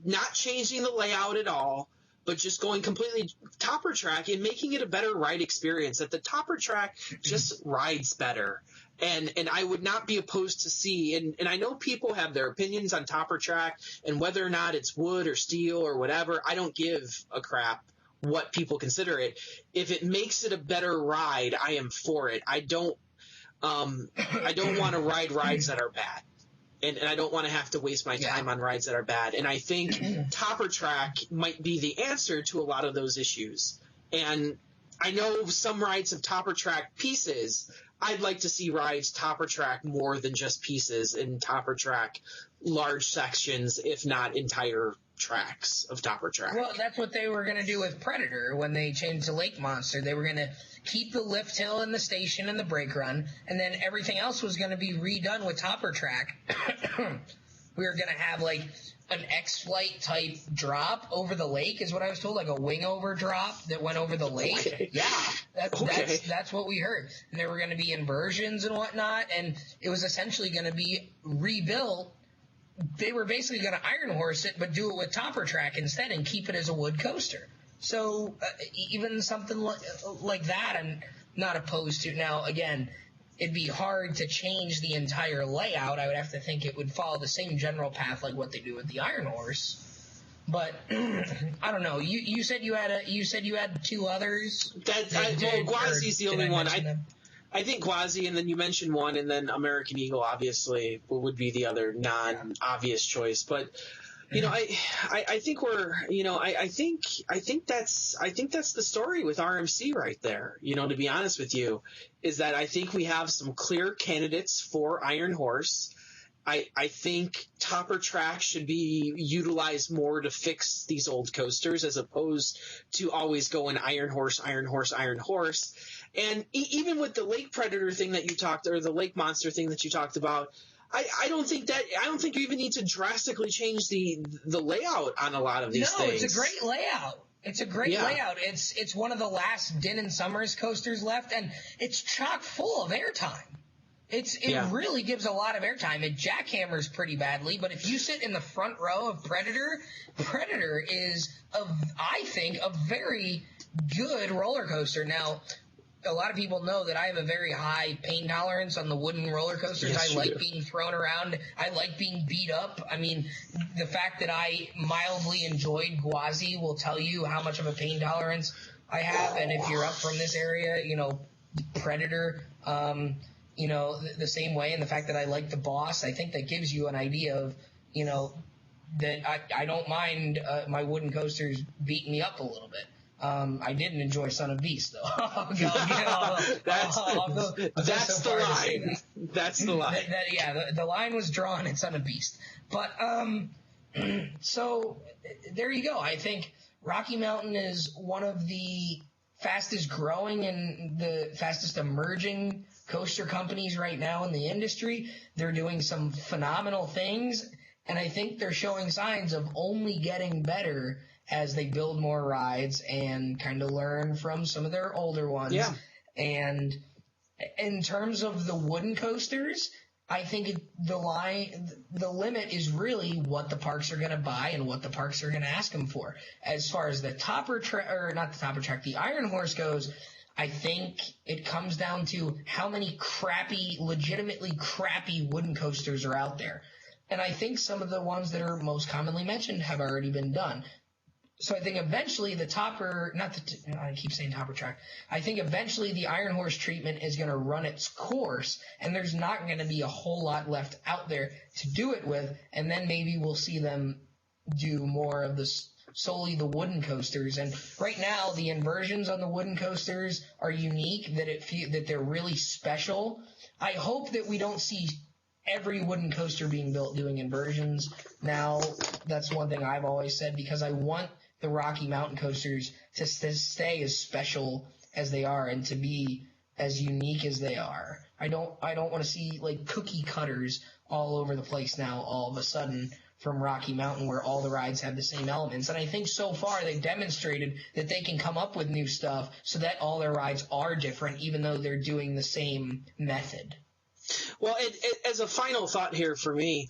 not changing the layout at all, but just going completely topper track and making it a better ride experience. That the topper track just rides better. And I would not be opposed to see, and I know people have their opinions on topper track and whether or not it's wood or steel or whatever. I don't give a crap what people consider it. If it makes it a better ride, I am for it. I don't want to ride rides that are bad. And I don't want to have to waste my time on rides that are bad. And I think topper track might be the answer to a lot of those issues. And I know some rides have topper track pieces. I'd like to see rides topper track more than just pieces, and topper track large sections, if not entire tracks of topper track. Well, that's what they were going to do with Predator when they changed to Lake Monster. They were going to keep the lift hill and the station and the brake run, and then everything else was going to be redone with topper track. We were going to have like an X-Flight type drop over the lake is what I was told, like a wing over drop that went over the lake. Okay. Yeah, that's what we heard. And there were going to be inversions and whatnot, and it was essentially going to be rebuilt. They were basically going to iron horse it, but do it with topper track instead and keep it as a wood coaster. So even something like that I'm not opposed to. Now, again, it'd be hard to change the entire layout. I would have to think it would follow the same general path like what they do with the Iron Horse. But I don't know. You said you had two others. Gwazi's the only one. I think Gwazi, and then you mentioned one, and then American Eagle obviously would be the other non-obvious choice. But I think we're I think that's the story with RMC right there. To be honest with you, is that I think we have some clear candidates for Iron Horse. I think topper track should be utilized more to fix these old coasters as opposed to always going Iron Horse, Iron Horse, Iron Horse. And even with the Lake Predator thing that you talked, or the Lake Monster thing that you talked about, I don't think you even need to drastically change the layout on a lot of these things. No, it's a great layout. It's a great layout. It's one of the last Din and Summers coasters left, and it's chock full of airtime. It really gives a lot of airtime. It jackhammers pretty badly, but if you sit in the front row of Predator is, I think, a very good roller coaster. Now, a lot of people know that I have a very high pain tolerance on the wooden roller coasters. Yes, I like being thrown around. I like being beat up. I mean, the fact that I mildly enjoyed Gwazi will tell you how much of a pain tolerance I have. And if you're up from this area, Predator, the same way. And the fact that I like the Boss, I think that gives you an idea of, that I don't mind my wooden coasters beating me up a little bit. I didn't enjoy Son of Beast, though. That's the line. That's the line. The line was drawn in Son of Beast. But so there you go. I think Rocky Mountain is one of the fastest growing and the fastest emerging coaster companies right now in the industry. They're doing some phenomenal things, and I think they're showing signs of only getting better as they build more rides and kind of learn from some of their older ones. Yeah. And in terms of the wooden coasters, I think the limit is really what the parks are going to buy and what the parks are going to ask them for. As far as the the Iron Horse goes, I think it comes down to how many legitimately crappy wooden coasters are out there. And I think some of the ones that are most commonly mentioned have already been done. So I think eventually I keep saying topper track. I think eventually the Iron Horse treatment is going to run its course, and there's not going to be a whole lot left out there to do it with, and then maybe we'll see them do more of solely the wooden coasters. And right now, the inversions on the wooden coasters are unique, that they're really special. I hope that we don't see every wooden coaster being built doing inversions. Now, that's one thing I've always said, because I want the Rocky Mountain coasters to stay as special as they are and to be as unique as they are. I don't want to see like cookie cutters all over the place now all of a sudden from Rocky Mountain, where all the rides have the same elements. And I think so far they've demonstrated that they can come up with new stuff so that all their rides are different, even though they're doing the same method. Well, as a final thought here for me,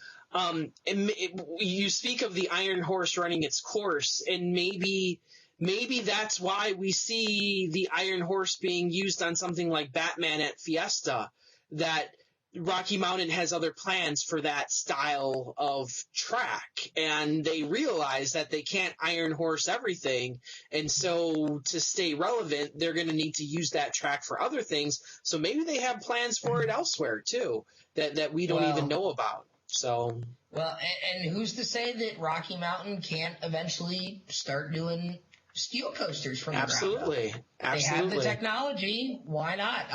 you speak of the Iron Horse running its course, and maybe that's why we see the Iron Horse being used on something like Batman at Fiesta, that Rocky Mountain has other plans for that style of track, and they realize that they can't Iron Horse everything, and so to stay relevant, they're going to need to use that track for other things. So maybe they have plans for it elsewhere too that we don't even know about. So and who's to say that Rocky Mountain can't eventually start doing steel coasters from the ground up? Absolutely. They have the technology. Why not?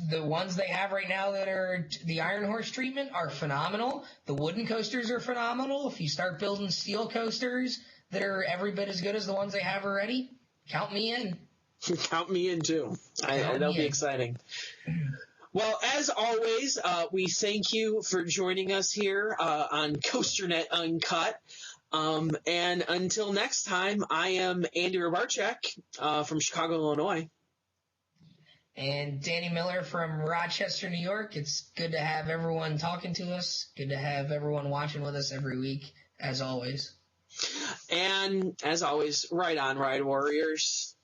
the ones they have right now that are the Iron Horse treatment are phenomenal. The wooden coasters are phenomenal. If you start building steel coasters that are every bit as good as the ones they have already, count me in. Count me in too. That'll be exciting. Well, as always, we thank you for joining us here on COASTER-net Uncut. And until next time, I am Andy Rabarchak from Chicago, Illinois. And Danny Miller from Rochester, New York. It's good to have everyone talking to us. Good to have everyone watching with us every week, as always. And as always, ride on, Ride Warriors.